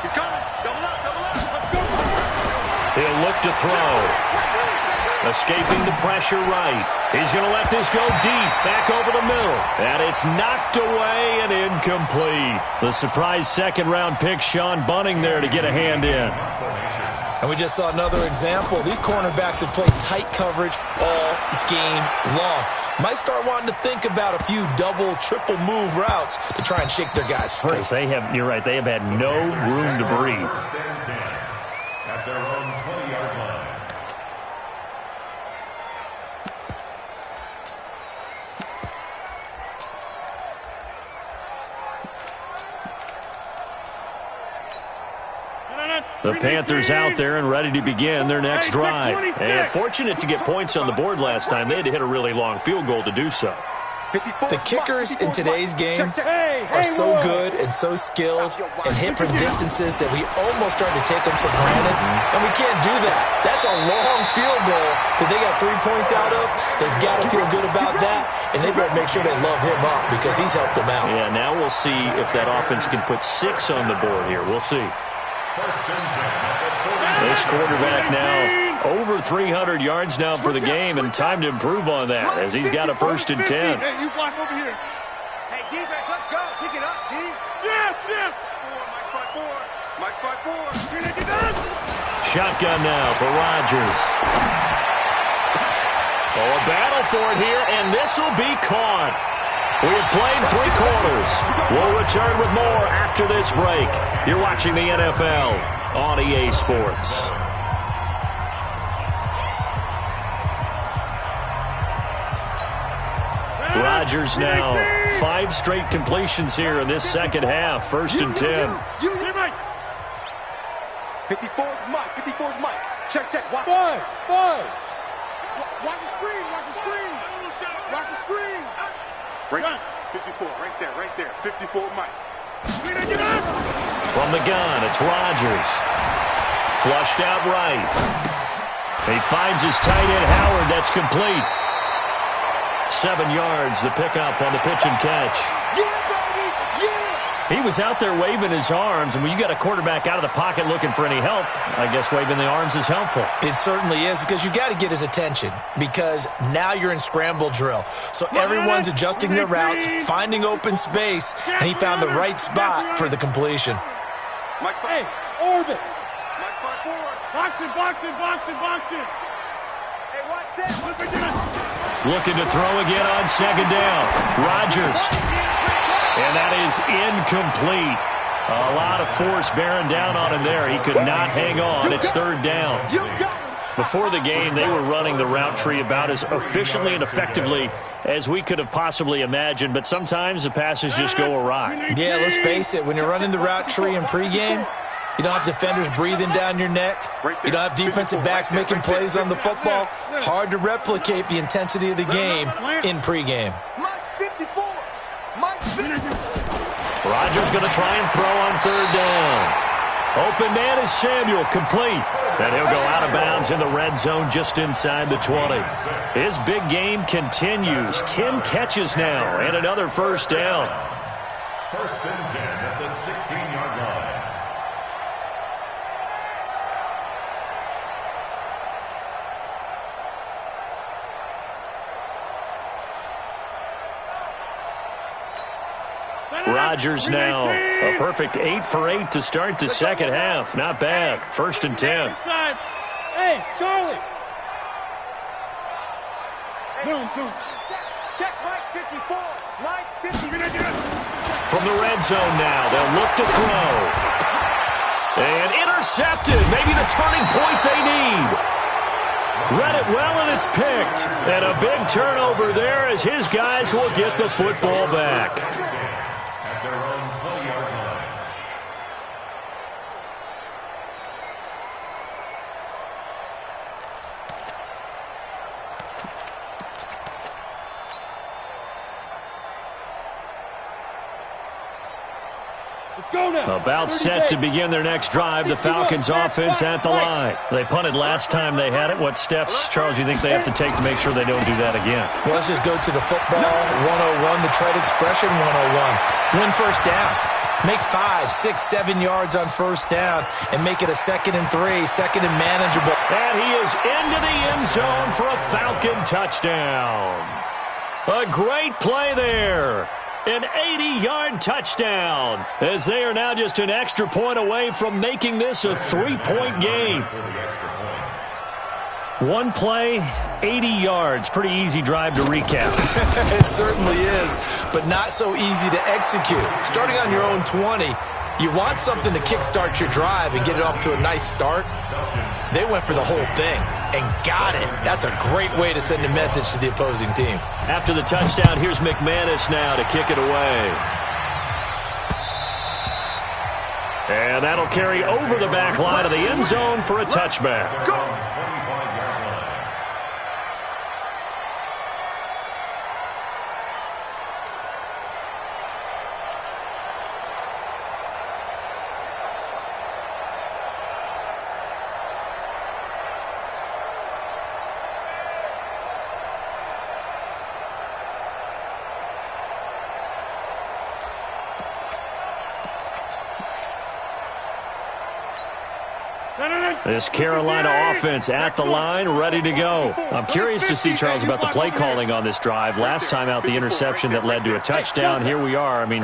He's coming. Double up. He'll look to throw. Escaping the pressure right. He's going to let this go deep, back over the middle. And it's knocked away and incomplete. The surprise 2nd-round pick, Sean Bunting, there to get a hand in. And we just saw another example. These cornerbacks have played tight coverage all game long. Might start wanting to think about a few double, triple move routes to try and shake their guys free. You're right, they have had no room to breathe. First and 10 at their own 20-yard line. The Panthers out there and ready to begin their next drive. And fortunate to get points on the board last time. They had to hit a really long field goal to do so. The kickers in today's game are so good and so skilled and hit from distances that we almost start to take them for granted. And we can't do that. That's a long field goal that they got 3 points out of. They've got to feel good about that, and they better make sure they love him up because he's helped them out. Yeah, now we'll see if that offense can put 6 on the board here. We'll see. This quarterback now over 300 yards now for the game, and time to improve on that as he's got a 1st and 10. Hey, you block over here. Hey, defense, let's go. Pick it up, D. Yes, yes. Mike by four. Shotgun now for Rodgers. Oh, a battle for it here, and this will be caught. We have played 3 quarters. We'll return with more after this break. You're watching the NFL on EA Sports. Rodgers now 5 straight completions here in this second half. 1st and 10. 54's Mike. 54's Mike. Check. Watch. Five. Watch the screen. Watch the screen. Right. 54. Right there. 54 Mike. From the gun, it's Rodgers. Flushed out right. He finds his tight end Howard. That's complete. 7 yards, the pickup on the pitch and catch. Yeah, baby! Yeah! He was out there waving his arms, and when you got a quarterback out of the pocket looking for any help, I guess waving the arms is helpful. It certainly is, because you got to get his attention, because now you're in scramble drill. So everyone's adjusting their routes, finding open space, and he found the right spot for the completion. Hey, orbit. Mike by four. Box it. Hey, watch that. Looking to throw again on 2nd down. Rodgers. And that is incomplete. A lot of force bearing down on him there. He could not hang on. It's 3rd down. Before the game, they were running the route tree about as efficiently and effectively as we could have possibly imagined, but sometimes the passes just go awry. Yeah, let's face it. When you're running the route tree in pregame, you don't have defenders breathing down your neck. You don't have defensive backs making plays on the football. Hard to replicate the intensity of the game in pregame. Mike 54. Mike 54. Rodgers going to try and throw on 3rd down. Open man is Samuel, complete. And he'll go out of bounds in the red zone just inside the 20. His big game continues. 10 catches now and another 1st down. 1st and 10 at the 16-yard line. Rodgers now a perfect 8 for 8 to start the second half. Not bad. 1st and 10. Hey, Charlie. Boom. Check Mike 54. Mike 54. From the red zone now, they'll look to throw. And intercepted. Maybe the turning point they need. Read it well, and it's picked. And a big turnover there as his guys will get the football back. At their own 20-yard line. Let's go now. About set to begin their next drive, the Falcons offense at the line. They punted last time they had it. What steps, Charles, you think they have to take to make sure they don't do that again? Well, let's just go to the football 101, the trade expression 101. Win 1st down. Make 5, 6, 7 yards on 1st down and make it a 2nd and 3, 2nd and manageable. And he is into the end zone for a Falcon touchdown. A great play there. An 80-yard touchdown, as they are now just an extra point away from making this a 3-point game. One play, 80 yards. Pretty easy drive to recap. It certainly is, but not so easy to execute. Starting on your own 20, you want something to kickstart your drive and get it off to a nice start. They went for the whole thing and got it. That's a great way to send a message to the opposing team. After the touchdown, here's McManus now to kick it away. And that'll carry over the back line of the end zone for a touchback. Go! This Carolina offense at the line, ready to go. I'm curious to see, Charles, about the play calling on this drive. Last time out, the interception that led to a touchdown. Here we are. I mean,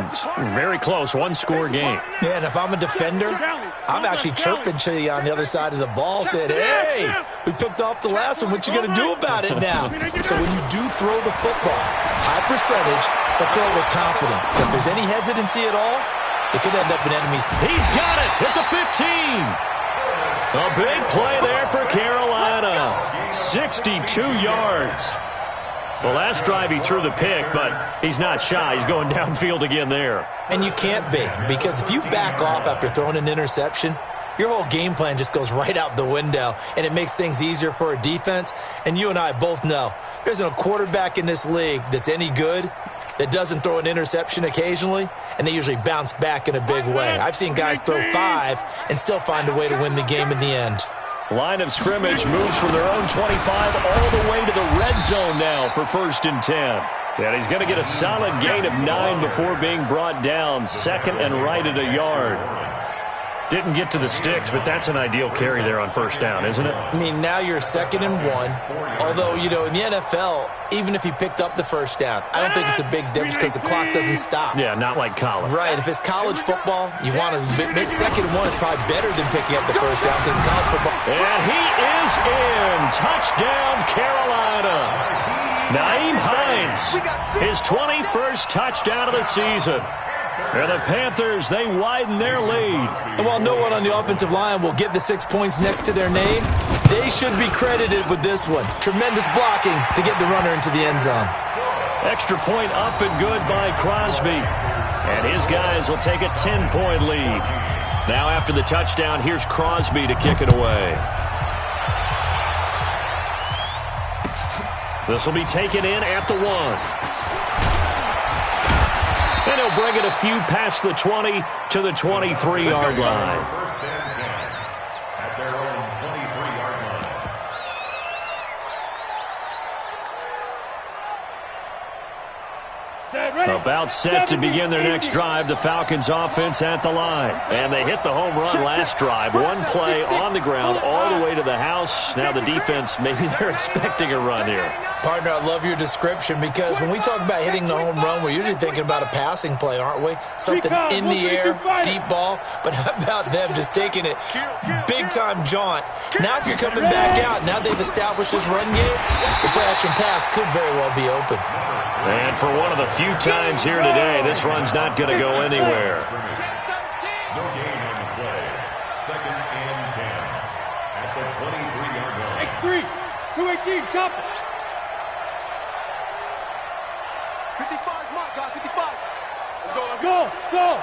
very close, one-score game. Yeah, and if I'm a defender, I'm actually chirping to you on the other side of the ball, saying, hey, we picked off the last one. What you going to do about it now? So when you do throw the football, high percentage, but throw it with confidence. If there's any hesitancy at all, it could end up in enemies. He's got it at the 15. A big play there for Carolina. 62 yards. Well, last drive he threw the pick, but he's not shy. He's going downfield again there. And you can't be, because if you back off after throwing an interception, your whole game plan just goes right out the window, and it makes things easier for a defense. And you and I both know there isn't a quarterback in this league that's any good that doesn't throw an interception occasionally, and they usually bounce back in a big way. I've seen guys throw 5 and still find a way to win the game in the end. Line of scrimmage moves from their own 25 all the way to the red zone now for 1st and 10. And he's going to get a solid gain of 9 before being brought down. Second and right at a yard. Didn't get to the sticks, but that's an ideal carry there on 1st down, isn't it? I mean, now you're 2nd and 1. Although, you know, in the NFL, even if he picked up the 1st down, I don't think it's a big difference because the clock doesn't stop. Yeah, not like college. Right. If it's college football, you want to make 2nd and 1 is probably better than picking up the 1st down because in college football. And he is in. Touchdown, Carolina. Naeem Hines, his 21st touchdown of the season. And the Panthers, they widen their lead. And while no one on the offensive line will get the 6 points next to their name, they should be credited with this one. Tremendous blocking to get the runner into the end zone. Extra point up and good by Crosby. And his guys will take a 10-point lead. Now after the touchdown, here's Crosby to kick it away. This will be taken in at the 1. And he'll bring it a few past the 20 to the 23-yard line. First and 10 at their own 23-yard line. About set to begin their next drive. The Falcons offense at the line. And they hit the home run last drive. One play on the ground all the way to the house. Now the defense, maybe they're expecting a run here. Partner, I love your description because when we talk about hitting the home run, we're usually thinking about a passing play, aren't we? Something in the air, deep ball. But how about them just taking it big-time jaunt? Now if you're coming back out, now they've established this run game, the play-action pass could very well be open. And for one of the few times here today, this run's not going to go anywhere. No gain on the play. 2nd and 10 at the 23-yard line. X3, 218, chop it. 55, come on, guys, 55. Let's go, let's Go, go.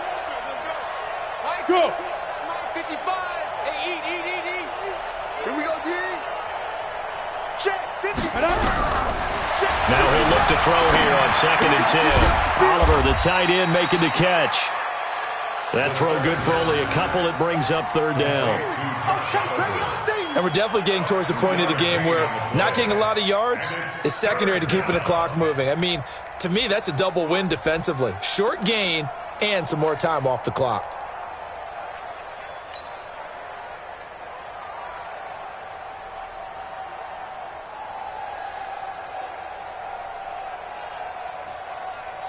Mike, Go. Mike, 55. Hey, eat. Here we go, D. Check, 50. Now he'll look to throw here on 2nd and 10. Oliver, the tight end, making the catch. That throw good for only a couple. It brings up 3rd down. And we're definitely getting towards the point of the game where not getting a lot of yards is secondary to keeping the clock moving. I mean, to me, that's a double win defensively. Short gain and some more time off the clock.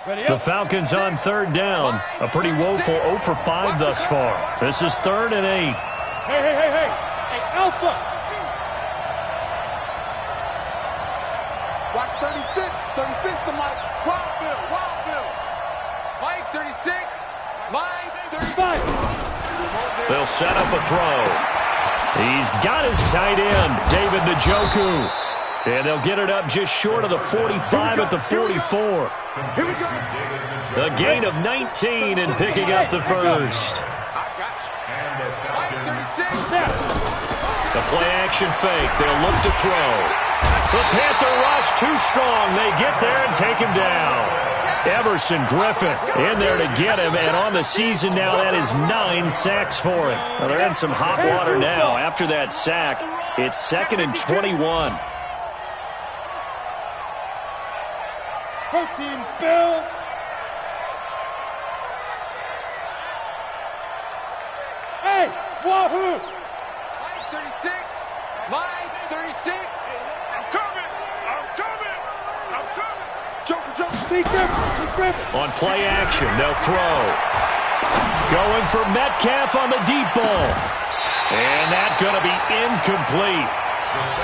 The Falcons on third down. A pretty woeful 0 for 5 thus far. This is 3rd and 8. Hey, Alpha. Watch 36. 36 to Mike. Wild Bill. Mike 36. Line 35. They'll set up a throw. He's got his tight end, David Njoku. And they'll get it up just short of the 45 at the 44. Here we go. A gain of 19 and picking up the first. I got you. Mike 36. The play action fake. They'll look to throw. The Panther rush too strong. They get there and take him down. Everson Griffin in there to get him, and on the season now, that is 9 sacks for him. Well, they're in some hot water now. After that sack, it's 2nd and 21. Protein spill. Hey, wahoo! Line 36. Line 36. I'm coming. Joker. See Griffin. On play action, they'll throw. Going for Metcalf on the deep ball. And that's going to be incomplete.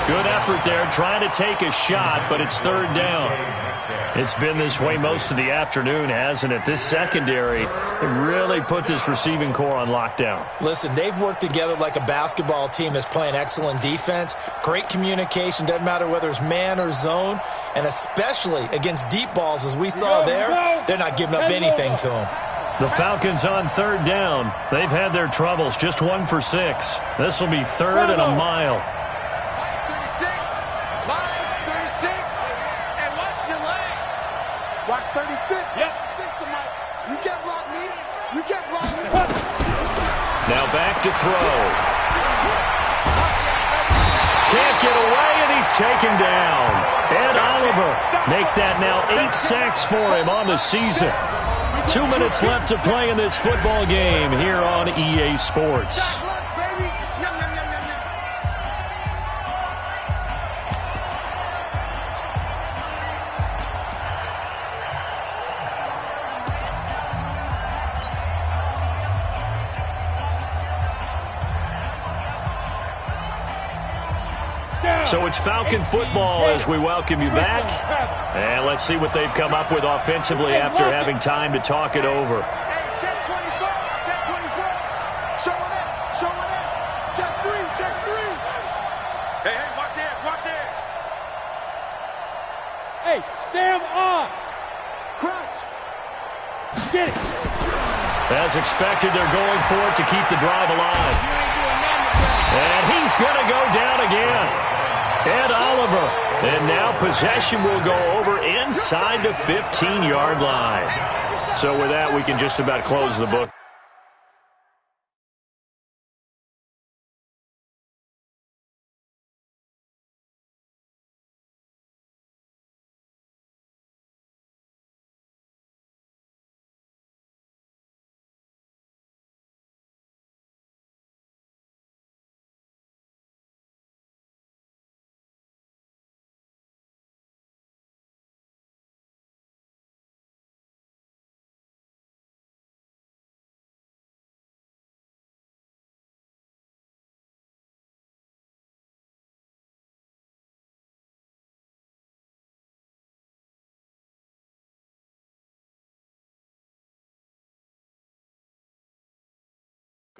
Good effort there, trying to take a shot, but it's 3rd down. It's been this way most of the afternoon, hasn't it? This secondary really put this receiving core on lockdown. Listen, they've worked together like a basketball team that's playing excellent defense. Great communication, doesn't matter whether it's man or zone, and especially against deep balls, as we saw there, they're not giving up anything to them. The Falcons on 3rd down. They've had their troubles, just 1 for 6. This will be 3rd and a mile. Watch 36. Yep. 6 to Mike. You can't block me. Now back to throw. Can't get away, and he's taken down. Ed Oliver make that now 8 sacks for him on the season. 2 minutes left to play in this football game here on EA Sports. So it's Falcon football as we welcome you back. And let's see what they've come up with offensively after having time to talk it over. Hey, check 24. Check 24. Showing up. Check 3. Hey, watch it. Hey, Sam on. Crouch. Get it. As expected, they're going for it to keep the drive alive. And he's going to go down again. Ed Oliver. And now possession will go over inside the 15-yard line. So with that, we can just about close the book.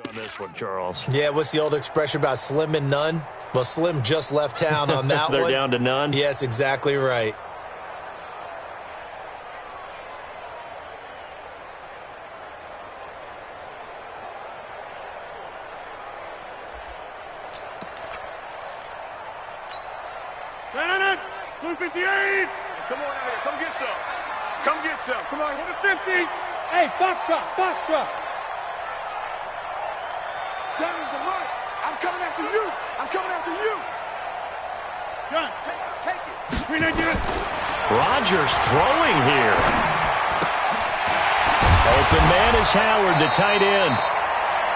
On this one, Charles. Yeah, what's the old expression about slim and none? Well, Slim just left town on that They're one. down to none? Yes, exactly right. Brandon, 258. Come on out here. Come get some. Come on. 150. Hey, Foxtrot. Tammy's the mark. I'm coming after you. Gun. Take it. 398. Rodgers throwing here. Open man is Howard, the tight end.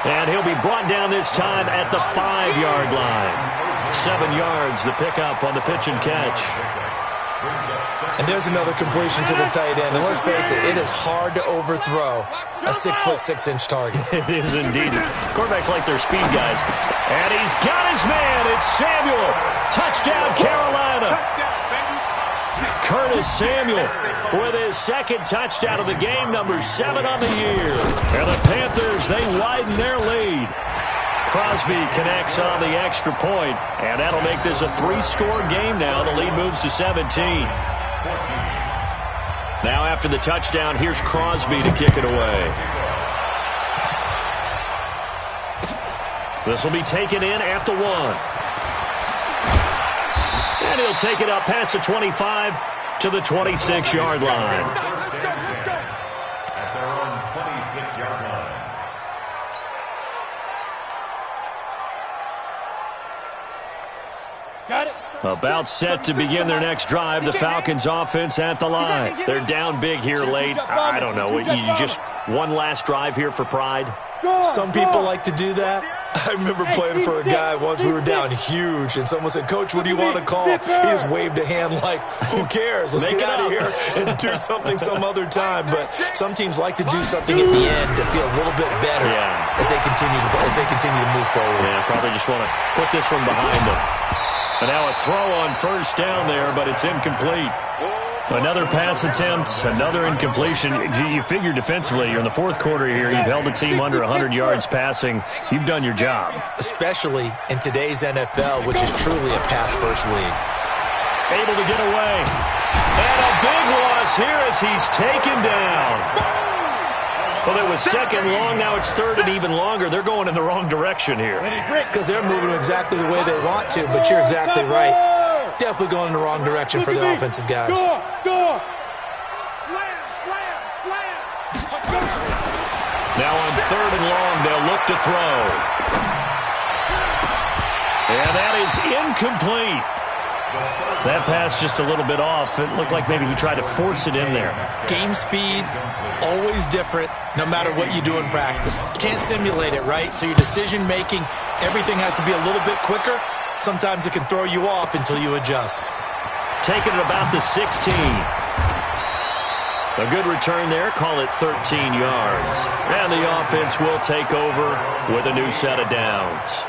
And he'll be brought down this time at the 5-yard line. 7 yards, the pickup on the pitch and catch. And there's another completion to the tight end. And let's face it, it is hard to overthrow a 6'6" target. It is indeed. Quarterbacks like their speed guys. And he's got his man. It's Samuel. Touchdown, Carolina. Curtis Samuel with his second touchdown of the game, number 7 on the year. And the Panthers, they widen their lead. Crosby connects on the extra point, and that'll make this a 3-score game now. The lead moves to 17. Now after the touchdown, here's Crosby to kick it away. This will be taken in at the 1. And he'll take it up past the 25 to the 26-yard line. At their own 26-yard line. Got it. About set to begin their next drive. The Falcons offense at the line. They're down big here late. I don't know. You just one last drive here for pride? Some people like to do that. I remember playing for a guy once. We were down huge, and someone said, "Coach, what do you want to call?" He just waved a hand like, "Who cares? Let's get out of here and do something some other time." But some teams like to do something at the end to feel a little bit better as they continue to move forward. Yeah, probably just want to put this one behind them. And now a throw on first down there, but it's incomplete. Another pass attempt, another incompletion. You figure defensively, you're in the fourth quarter here. You've held the team under 100 yards passing. You've done your job. Especially in today's NFL, which is truly a pass-first league. Able to get away. And a big loss here as he's taken down. Well, it was second long. Now it's third and even longer. They're going in the wrong direction here. Because they're moving exactly the way they want to, but you're exactly right. Definitely going in the wrong direction for the offensive guys. Slam, slam, slam. Now on third and long, they'll look to throw. And that is incomplete. That pass just a little bit off. It looked like maybe he tried to force it in there. Game speed, always different, no matter what you do in practice. You can't simulate it, right? So your decision-making, everything has to be a little bit quicker. Sometimes it can throw you off until you adjust. Taking it about the 16. A good return there. Call it 13 yards. And the offense will take over with a new set of downs.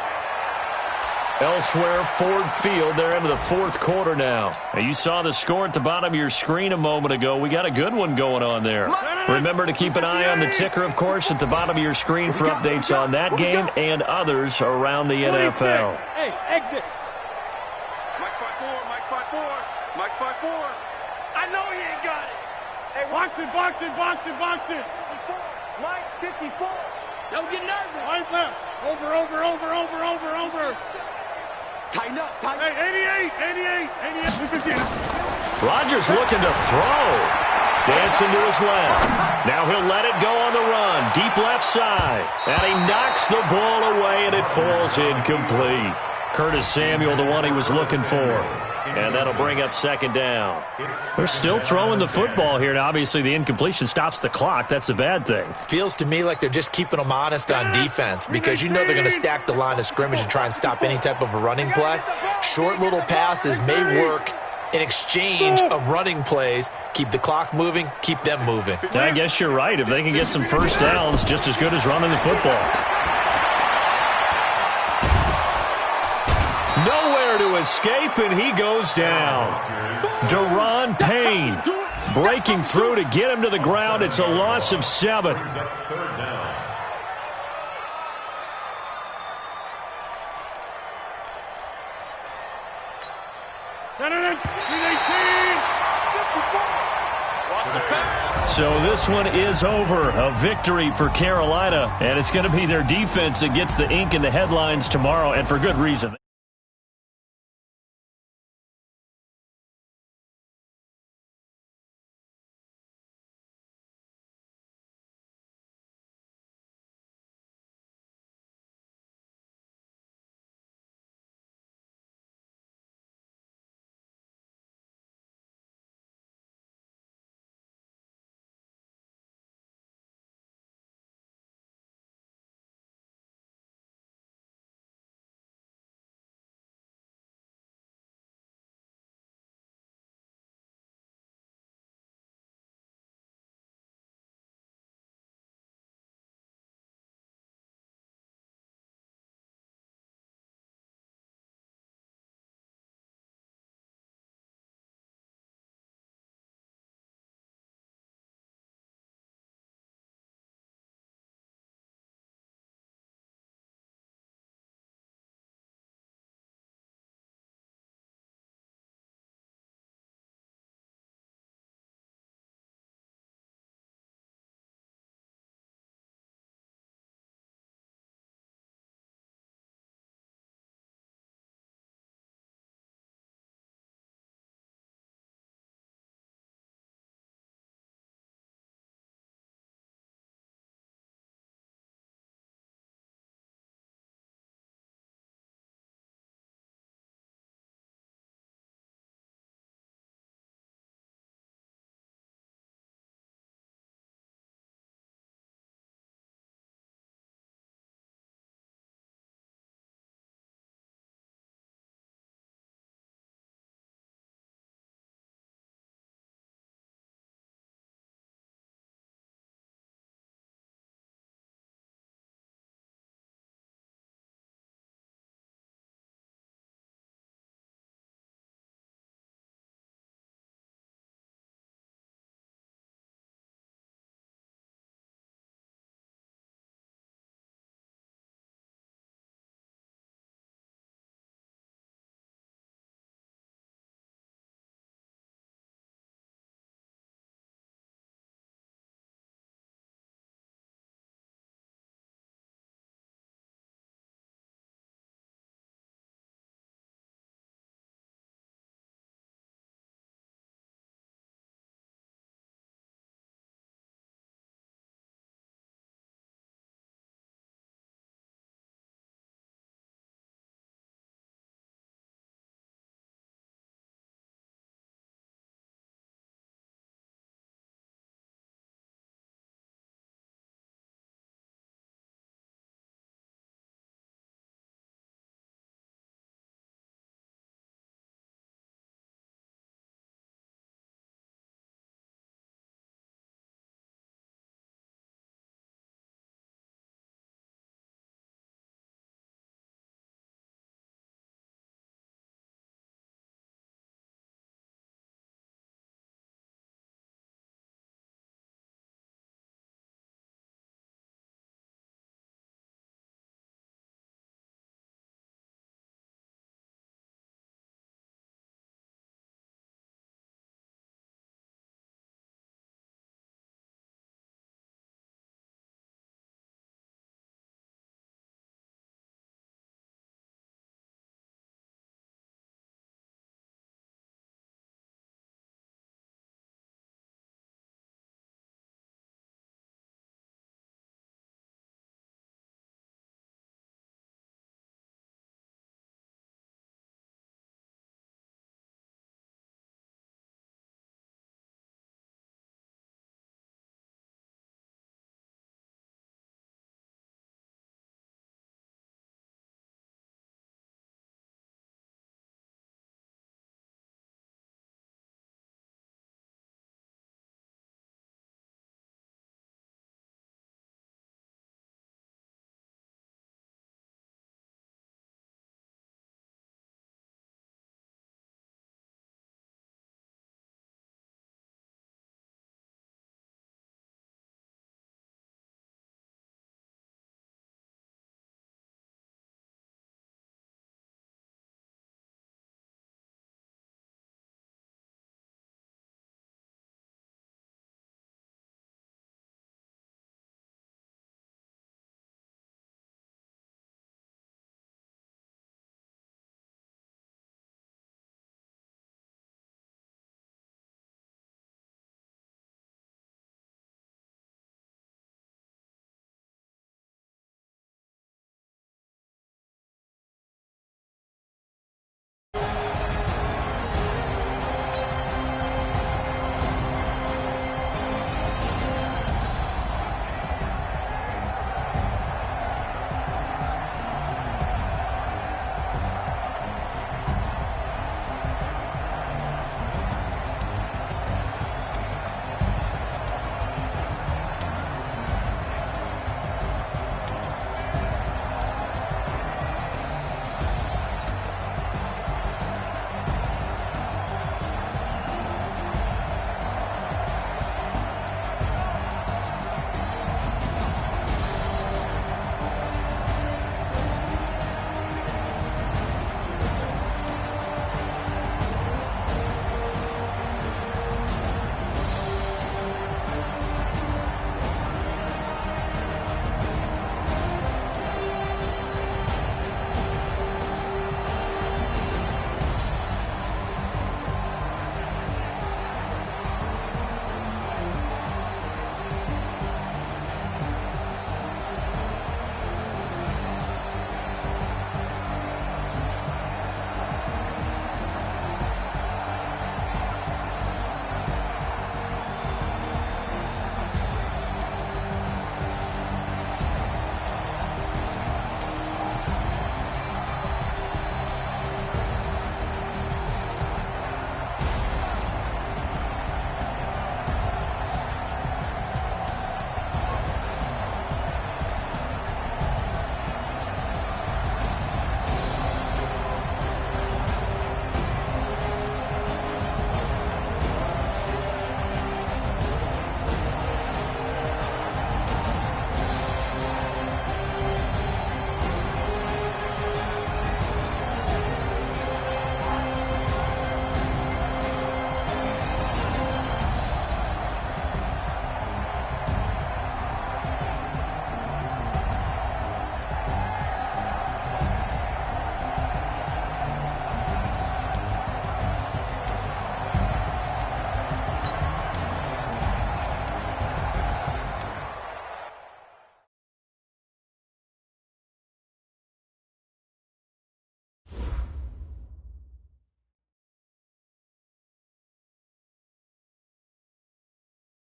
Elsewhere, Ford Field, they're into the fourth quarter now. You saw the score at the bottom of your screen a moment ago. We got a good one going on there. Remember to keep an eye on the ticker, of course, at the bottom of your screen for updates on that game and others around the NFL. Hey, exit. Mike 5-4, Mike 5-4, Mike 5-4. I know he ain't got it. Hey, Box it. Mike 54. Don't get nervous. Right left. Over. Tighten up. Hey, 88. Rodgers looking to throw. Dancing to his left. Now he'll let it go on the run. Deep left side. And he knocks the ball away, and it falls incomplete. Curtis Samuel, the one he was looking for. And that'll bring up second down. They're still throwing the football here. Now, obviously, the incompletion stops the clock. That's a bad thing. Feels to me like they're just keeping them honest on defense because you know they're going to stack the line of scrimmage and try and stop any type of a running play. Short little passes may work in exchange of running plays. Keep the clock moving, keep them moving. I guess you're right. If they can get some first downs, just as good as running the football. Nowhere to escape, and he goes down. Deron Payne breaking through to get him to the ground. It's a loss of 7. So this one is over. A victory for Carolina, and it's going to be their defense that gets the ink in the headlines tomorrow, and for good reason.